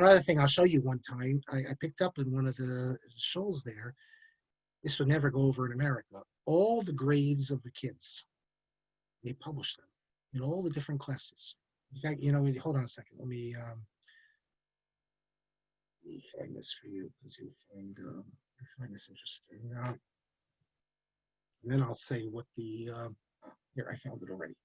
other thing I'll show you one time, I picked up in one of the shuls there. This would never go over in America. All the grades of the kids, they publish them in all the different classes. In fact, hold on a second. Let me find this for you because you'll find this interesting. And then I'll say what here, I found it already.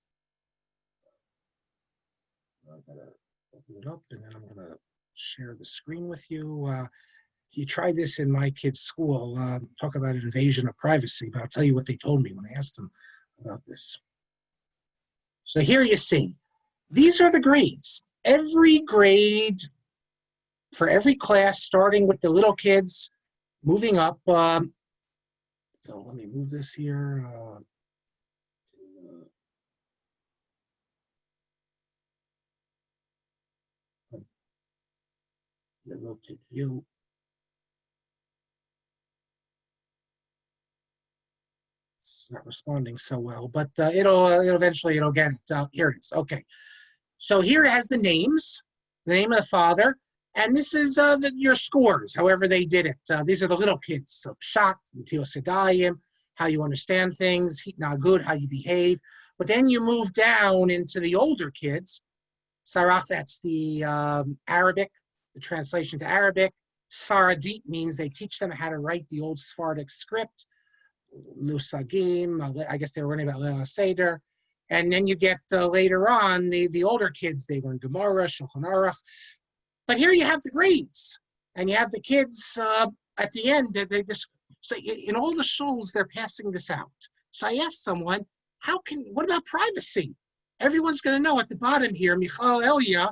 I'm gonna open it up and then I'm gonna share the screen with you. You try this in my kids' school, talk about an invasion of privacy, but I'll tell you what they told me when I asked them about this. So here you see, these are the grades. Every grade for every class, starting with the little kids, moving up. So let me move this here. Rotate view. It's not responding so well, but it'll eventually get it. Here it is. Okay. So here it has the names, the name of the father, and this is your scores, however they did it. These are the little kids. So Pshat, Tiosidayim, how you understand things, not good, how you behave. But then you move down into the older kids. Sarach, that's the Arabic, the translation to Arabic. Sfaradit means they teach them how to write the old Sephardic script. Lusagim, I guess they were learning about Leil Seder. And then you get later on the older kids, they learn Gemara, Shulchan Aruch. But here you have the grades, and you have the kids at the end. They just so in all the shuls they're passing this out. So I asked someone, what about privacy? Everyone's going to know at the bottom here, Michal Elia,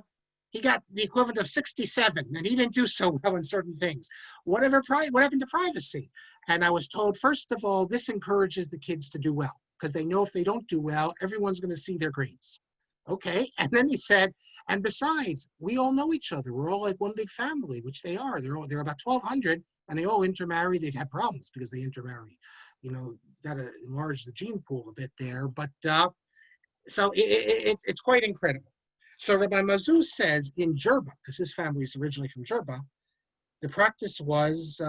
he got the equivalent of 67, and he didn't do so well in certain things. What happened to privacy? And I was told, first of all, this encourages the kids to do well, because they know if they don't do well, everyone's going to see their grades. Okay, and then he said, and besides, we all know each other. We're all like one big family, which they are. They're about 1,200, and they all intermarry. They've had problems because they intermarry. Got to enlarge the gene pool a bit there, but so it's quite incredible. So Rabbi Mazuz says in Jerba, because his family is originally from Jerba, the practice was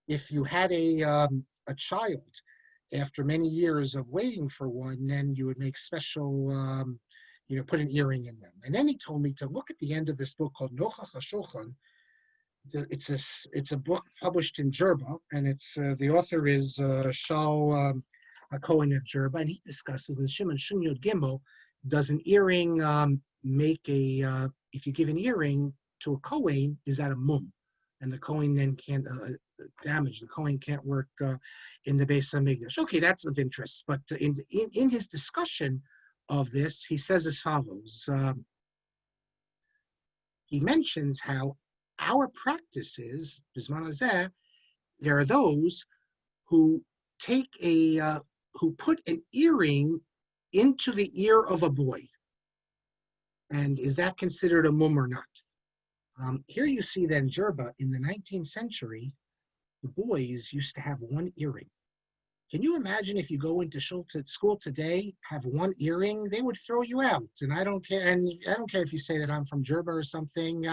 if you had a child, after many years of waiting for one, then you would make special, put an earring in them. And then he told me to look at the end of this book called Nochach HaShulchan. It's a book published in Jerba, and the author is Shaul a Cohen of Jerba, and he discusses in Shimon Shunyod Gimel, does an earring if you give an earring to a Cohen, is that a mum? And the Kohen then can't damage. The Kohen can't work in the Beis HaMikdash. Okay, that's of interest. But in his discussion of this, he says as follows. He mentions how our practices, Bisman Hazeh, there are those who take who put an earring into the ear of a boy. And is that considered a mum or not? Here you see that in Jerba, in the 19th century, the boys used to have one earring. Can you imagine if you go into school today, have one earring, they would throw you out. And I don't care if you say that I'm from Jerba or something,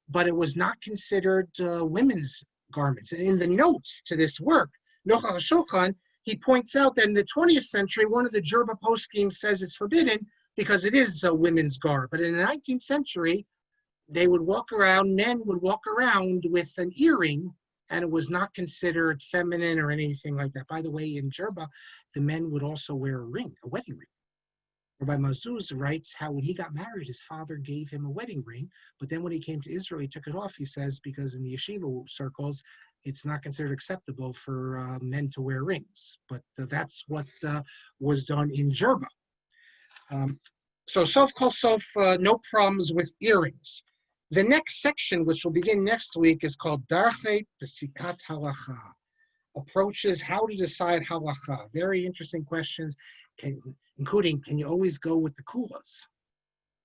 but it was not considered women's garments. And in the notes to this work, Nochach HaShulchan, he points out that in the 20th century, one of the Jerba poskim says it's forbidden because it is a women's garb. But in the 19th century, men would walk around with an earring, and it was not considered feminine or anything like that. By the way, in Jerba, the men would also wear a wedding ring. Rabbi Mazuz writes how when he got married, his father gave him a wedding ring, but then when he came to Israel, he took it off, he says, because in the yeshiva circles, it's not considered acceptable for men to wear rings. But that's what was done in Jerba. So Sof Kol Sof, no problems with earrings. The next section, which will begin next week, is called Darchei Pesikat Halacha. Approaches how to decide halacha. Very interesting questions, including, can you always go with the kulas?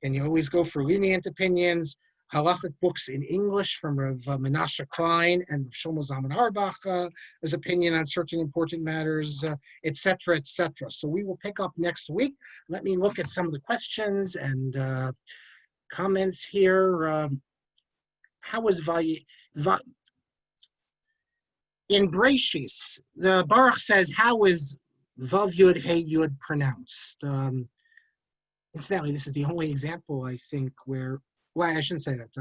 Can you always go for lenient opinions? Halachic books in English from Rav Menashe Klein and Shlomo Zalman Auerbach, his opinion on certain important matters, etc., etc. So we will pick up next week. Let me look at some of the questions and comments here. How was in Breishis, the Baruch says, how is Vav Yud Hey Yud pronounced? Incidentally, this is the only example, I think, where, well, I shouldn't say that.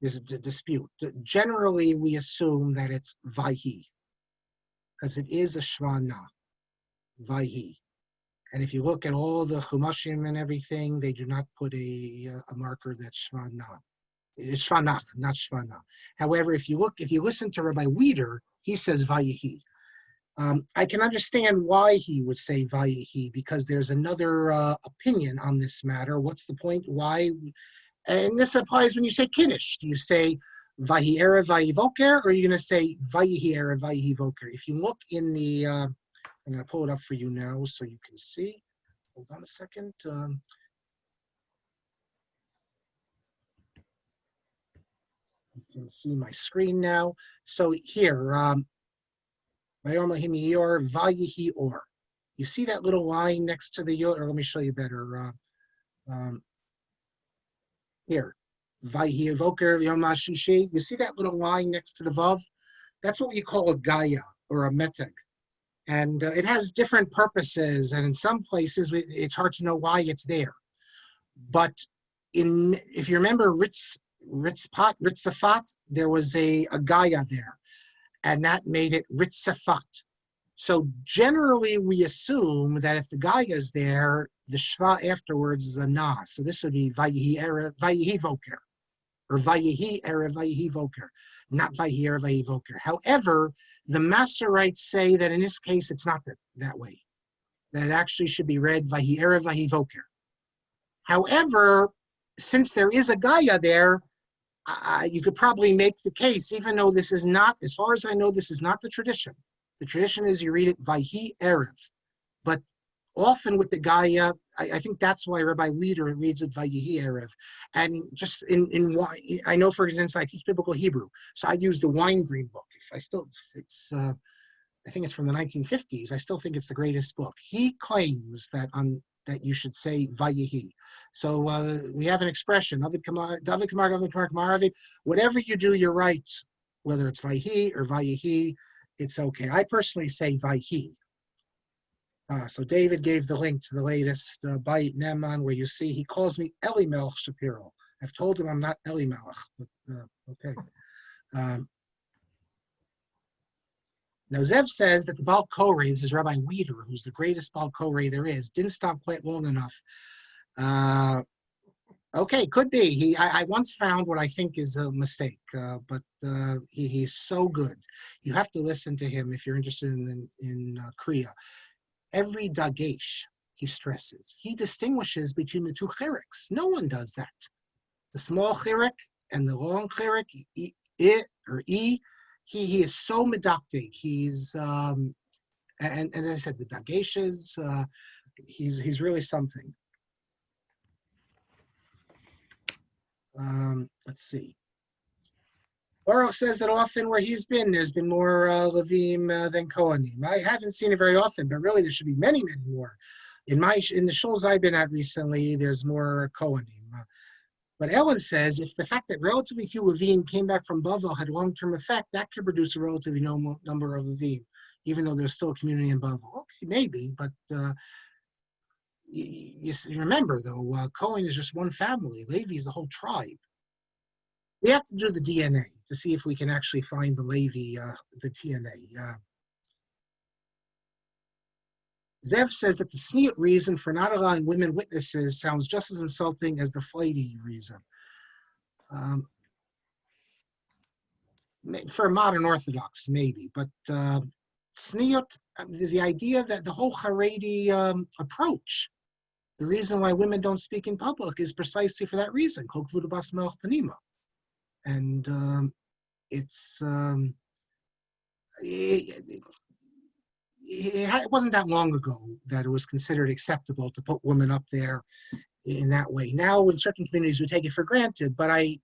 There's a dispute. Generally, we assume that it's Vayhi, because it is a Shvana, Vayhi. And if you look at all the Chumashim and everything, they do not put a marker that's Shvana. It's Shvanach, not Shvana. However, if you listen to Rabbi Weider, he says Vayihi. I can understand why he would say Vayihi, because there's another opinion on this matter. What's the point? Why? And this applies when you say Kiddush. Do you say Vayi Erev Vayi Voker, or are you going to say Vayihi Erev Vayihi Voker? If you look in the, I'm going to pull it up for you now so you can see. Hold on a second. You can see my screen now. So here, Vayihi Or. You see that little line next to the Yod, or let me show you better. Here, Vayihi Evoker Yom HaShishi. You see that little line next to the Vav? That's what we call a Gaia or a Meteg. And it has different purposes, and in some places it's hard to know why it's there. But if you remember Ritzafat, there was a Gaia there, and that made it Ritzafat. So generally we assume that if the Gaia is there, the Shva afterwards is a Na. So this would be Vayihi Voker, or Vayihi Erev Vayihi Voker, not Vayihi Erev Vayihi Voker. However, the Masoretes say that in this case it's not that way. That it actually should be read Vayihi Erev Vayihi Voker. However, since there is a Gaia there, you could probably make the case, even though this is not, as far as I know, this is not the tradition. The tradition is you read it Vayihi Erev. But often with the Gaia, I think that's why Rabbi Weider reads it Vayihi Erev. And just I know, for instance, I teach biblical Hebrew, so I use the Weingreen book. I think it's from the 1950s. I still think it's the greatest book. He claims that you should say Vayihi. So we have an expression, David Kamar, whatever you do, you're right. Whether it's Vayihi or Vayihi, it's okay. I personally say Vayihi. So David gave the link to the latest Bayit Neman, where you see he calls me Elimelech Shapiro. I've told him I'm not Elimelech, but okay. Now Zev says that the Baal Koreh, this is Rabbi Weider, who's the greatest Baal Koreh there is, didn't stop quite long enough. Okay, could be. I once found what I think is a mistake, but he's so good. You have to listen to him if you're interested in Kriya. Every dagesh he stresses. He distinguishes between the two chiriks. No one does that. The small chirik and the long chirik, I or E, he is so medactic. He's and as I said, the dageshes, he's really something. Let's see. Baruch says that often where he's been, there's been more Levim than Kohanim. I haven't seen it very often, but really there should be many, many more. In the shuls I've been at recently, there's more Kohanim. But Ellen says if the fact that relatively few Levim came back from Bavel had long-term effect, that could produce a relatively no number of Levim, even though there's still a community in Bavel. Okay, maybe, but you remember though, Cohen is just one family. Levi is the whole tribe. We have to do the DNA to see if we can actually find the Levi, the DNA. Zev says that the sneak reason for not allowing women witnesses sounds just as insulting as the flighty reason. For a modern Orthodox, maybe, but sneot, the idea that the whole Haredi approach, the reason why women don't speak in public is precisely for that reason. And it wasn't that long ago that it was considered acceptable to put women up there in that way. Now, in certain communities, we take it for granted, but I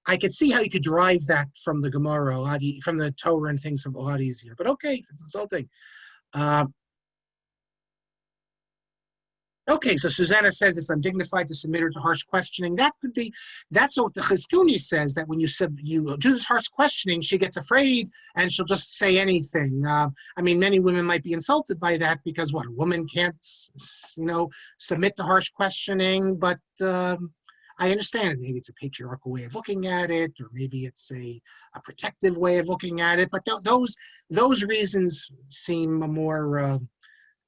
could see how you could derive that from the Gemara, from the Torah and things a lot easier. But okay, it's insulting. Okay, so Susanna says it's undignified to submit her to harsh questioning. That's what the Chizkuni says, that when you do this harsh questioning, she gets afraid and she'll just say anything. I mean, many women might be insulted by that because a woman can't, submit to harsh questioning, but I understand it. Maybe it's a patriarchal way of looking at it, or maybe it's a protective way of looking at it, but those reasons seem more,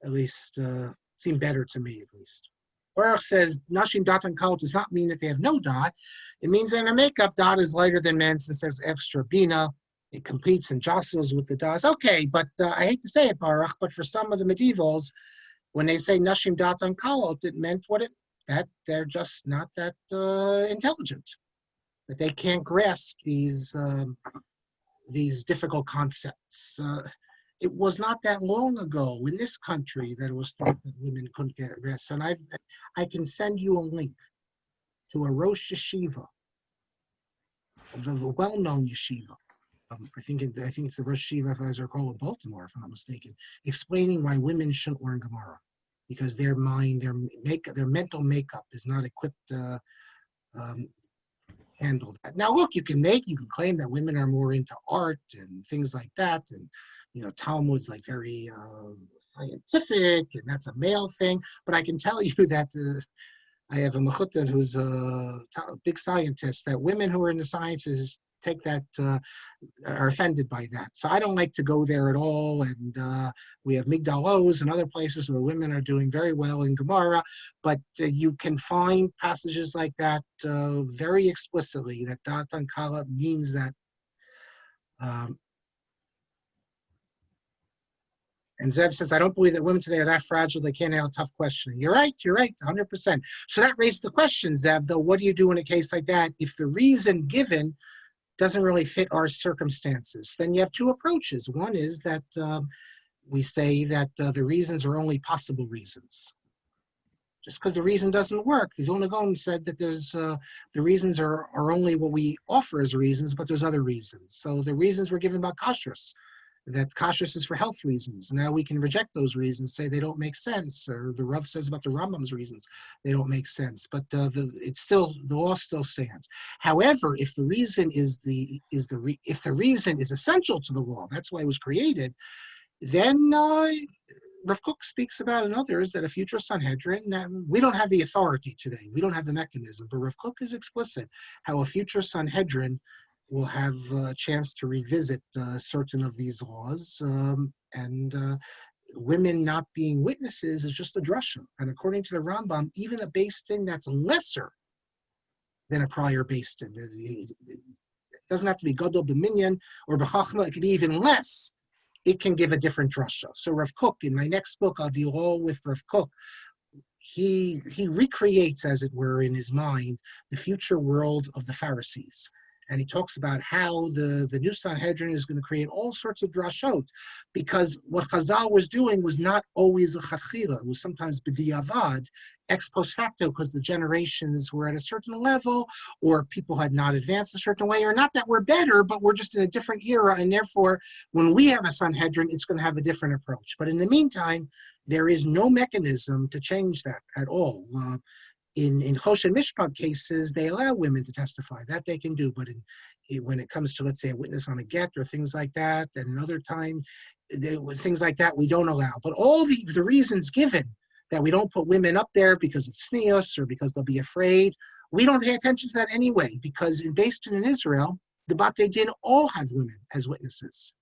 at least, seem better to me, at least. Baruch says, Nashim dot and kal does not mean that they have no dot. It means that in a makeup, dot is lighter than men's and says extra bina. It competes and jostles with the dots. Okay, but I hate to say it, Baruch, but for some of the medievals, when they say Nashim dot and kal, it meant that they're just not that intelligent, that they can't grasp these difficult concepts. It was not that long ago in this country that it was thought that women couldn't get rest. And I can send you a link to a Rosh Yeshiva, the well-known yeshiva. I think it's the Rosh Yeshiva, as I recall, in Baltimore, if I'm not mistaken, explaining why women shouldn't learn Gemara, because their mind, their mental makeup is not equipped to handle that. Now, look, you can claim that women are more into art and things like that, and Talmud's like very scientific, and that's a male thing. But I can tell you that I have a mechutin who's a big scientist, that women who are in the sciences take that, are offended by that. So I don't like to go there at all. And we have Migdal Oz and other places where women are doing very well in Gemara, but you can find passages like that very explicitly, that Datan Kala means that. And Zev says, I don't believe that women today are that fragile, they can't handle tough questioning. You're right, 100%. So that raised the question, Zev, though, what do you do in a case like that if the reason given doesn't really fit our circumstances? Then you have two approaches. One is that we say that the reasons are only possible reasons. Just because the reason doesn't work. The Vilna Gaon said that there's the reasons are only what we offer as reasons, but there's other reasons. So the reasons were given about kashrus, that kashrus is for health reasons. Now we can reject those reasons, say they don't make sense, or the Rav says about the Rambam's reasons they don't make sense. But the law still stands. However, if the reason if the reason is essential to the law, that's why it was created, then Rav Kook speaks about in others that a future Sanhedrin, we don't have the authority today, we don't have the mechanism, but Rav Kook is explicit how a future Sanhedrin will have a chance to revisit certain of these laws, and women not being witnesses is just a drasha. And according to the Rambam, even a beis din that's lesser than a prior beis din, it doesn't have to be gadol b'minyan or b'chachma, it could be even less. It can give a different drasha. So Rav Kook, in my next book, I'll deal all with Rav Kook. He recreates, as it were, in his mind, the future world of the Pharisees. And he talks about how the new Sanhedrin is going to create all sorts of drashot, because what Chazal was doing was not always a chachila. It was sometimes b'diavad, ex post facto, because the generations were at a certain level, or people had not advanced a certain way, or not that we're better, but we're just in a different era, and therefore, when we have a Sanhedrin, it's going to have a different approach. But in the meantime, there is no mechanism to change that at all. In Choshen Mishpat cases, they allow women to testify. That they can do. But when it comes to, let's say, a witness on a get or things like that, and another time, things like that, we don't allow. But all the reasons given that we don't put women up there because it's sneos or because they'll be afraid, we don't pay attention to that anyway, because based in Israel, the Batei Din all have women as witnesses.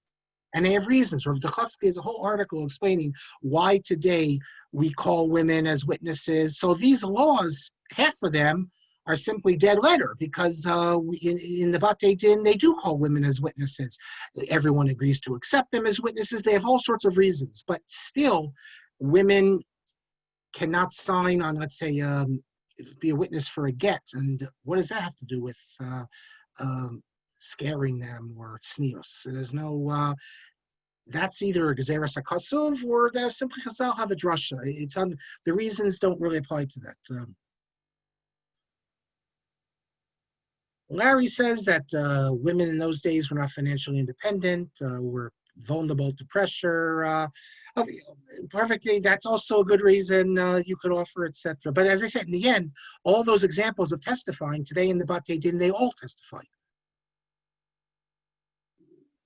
And they have reasons. Rav Duchovsky has a whole article explaining why today we call women as witnesses. So these laws, half of them are simply dead letter, because in the Batei Din, they do call women as witnesses. Everyone agrees to accept them as witnesses. They have all sorts of reasons. But still, women cannot sign on, let's say, be a witness for a get. And what does that have to do with scaring them or tznius? There's no, that's either a gezeras hakasuv or there's simply Chazal have a drasha. It's on, the reasons don't really apply to that. Larry says that women in those days were not financially independent, were vulnerable to pressure. Perfectly, that's also a good reason you could offer, etc. But as I said, in the end, all those examples of testifying today in the Batei Din, they all testify.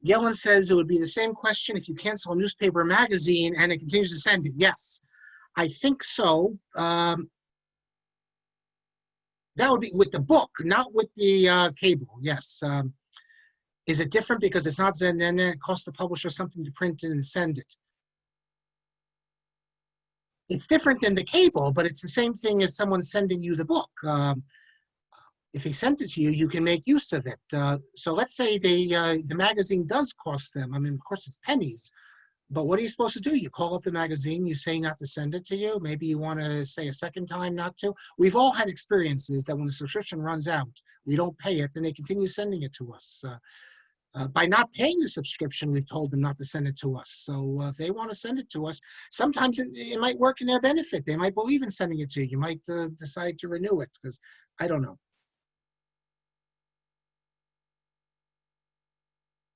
Yellen says it would be the same question if you cancel a newspaper or magazine and it continues to send it. Yes, I think so. That would be with the book, not with the cable. Yes. Is it different because it's not Zen and it costs the publisher something to print it and send it? It's different than the cable, but it's the same thing as someone sending you the book. If he sent it to you, you can make use of it. So let's say the magazine does cost them. I mean, of course, it's pennies. But what are you supposed to do? You call up the magazine, you say not to send it to you. Maybe you want to say a second time not to. We've all had experiences that when the subscription runs out, we don't pay it, and they continue sending it to us. By not paying the subscription, we've told them not to send it to us. So if they want to send it to us, sometimes it might work in their benefit. They might believe in sending it to you. You might decide to renew it, because I don't know.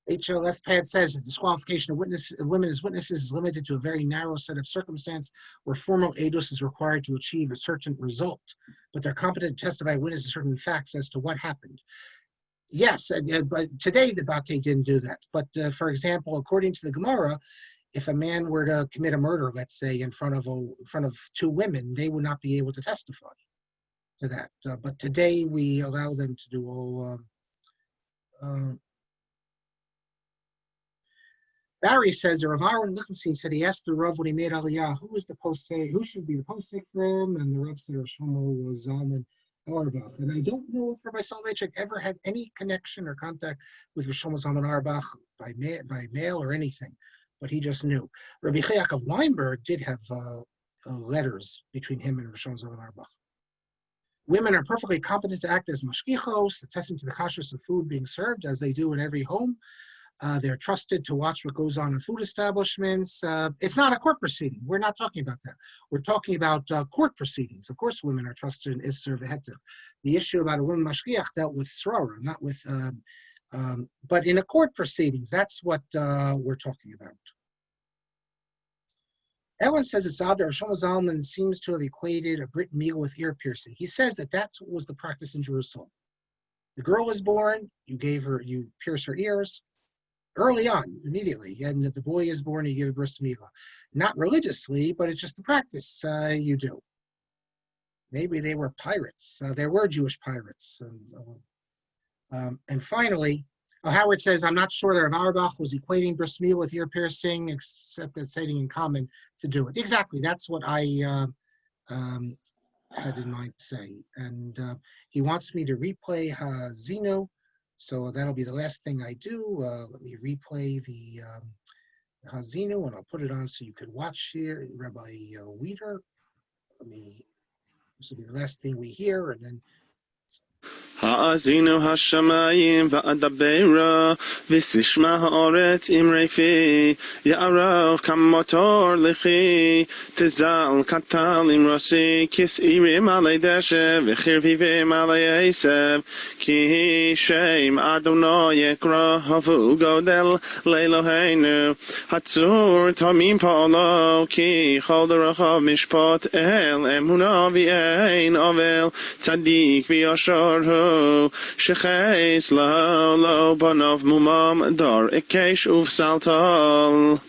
HLS Pad says the disqualification of women as witnesses is limited to a very narrow set of circumstances where formal edus is required to achieve a certain result, but they're competent to testify witnesses certain facts as to what happened. Yes, but today the Batei didn't do that. But for example, according to the Gemara, if a man were to commit a murder, let's say, in front of two women, they would not be able to testify to that. But today we allow them to do all. Barry says the Rav Aaron Lichtenstein said he asked the Rav when he made Aliyah, who should be the posek for him, and the Rav said Shlomo Zalman Auerbach. And I don't know if Rabbi Soloveitchik ever had any connection or contact with Shlomo Zalman Auerbach by mail or anything, but he just knew. Rabbi Yaakov Weinberg did have letters between him and Shlomo Zalman Auerbach. Women are perfectly competent to act as mashgichos, attesting to the kashrus of food being served, as they do in every home. They're trusted to watch what goes on in food establishments. It's not a court proceeding. We're not talking about that. We're talking about court proceedings. Of course, women are trusted in Isser v'Heter. The issue about a woman mashgiach dealt with Srora, not with, but in a court proceedings, that's what we're talking about. Ellen says it's odd that Shlomo Zalman seems to have equated a Brit Milah with ear piercing. He says that that's what was the practice in Jerusalem. The girl was born, you pierce her ears. Early on, immediately, and the boy is born, you give a bris milah. Not religiously, but it's just the practice you do. Maybe they were pirates. There were Jewish pirates. And finally, Howard says, I'm not sure that Rav Auerbach was equating bris milah with ear piercing, except that stating in common to do it. Exactly, that's what I had in mind to say. And he wants me to replay Hazino. So that'll be the last thing I do. Let me replay the Hazino, and I'll put it on so you could watch here. Rabbi Weider, this will be the last thing we hear, and then. האזינו השמיים ואדברה, ותשמע הארץ אמרי פי, יערוב כמוטור לכי, תזל קטל עם ראשי, כסעירים עלי דשא, וחרביבים עלי עשב, כי שם אדוני יקרא, הבו גודל לאלוהינו, הצור תמים פעולו, כי כל דרכיו משפט אל, אמונה ואין עוול, צדיק וישר הוא, שחס לו בנוב מומם דור הקש ובסלטל.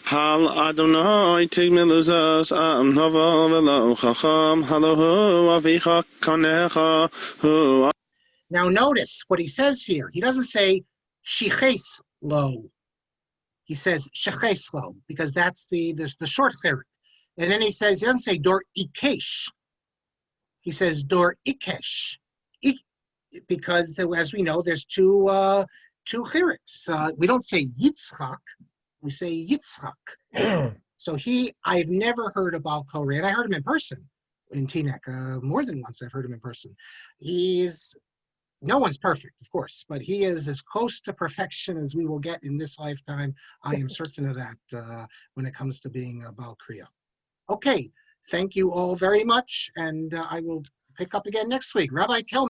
הל אדוני תגמלו זוס עם נבל ולא חכם, הלו הוא אביך קונך הוא. Now notice what he says here. He doesn't say shiches lo. He says sheches lo, because that's the short cheret. And then he doesn't say dor ikesh. He says dor ikesh. Because as we know, there's two cherets. We don't say Yitzchak, we say Yitzchak. So I've never heard about Koreh, and I heard him in person in Teaneck. More than once I've heard him in person. No one's perfect, of course, but he is as close to perfection as we will get in this lifetime. I am certain of that when it comes to being a Baal Kriya. Okay, thank you all very much, and I will pick up again next week. Rabbi Kelman.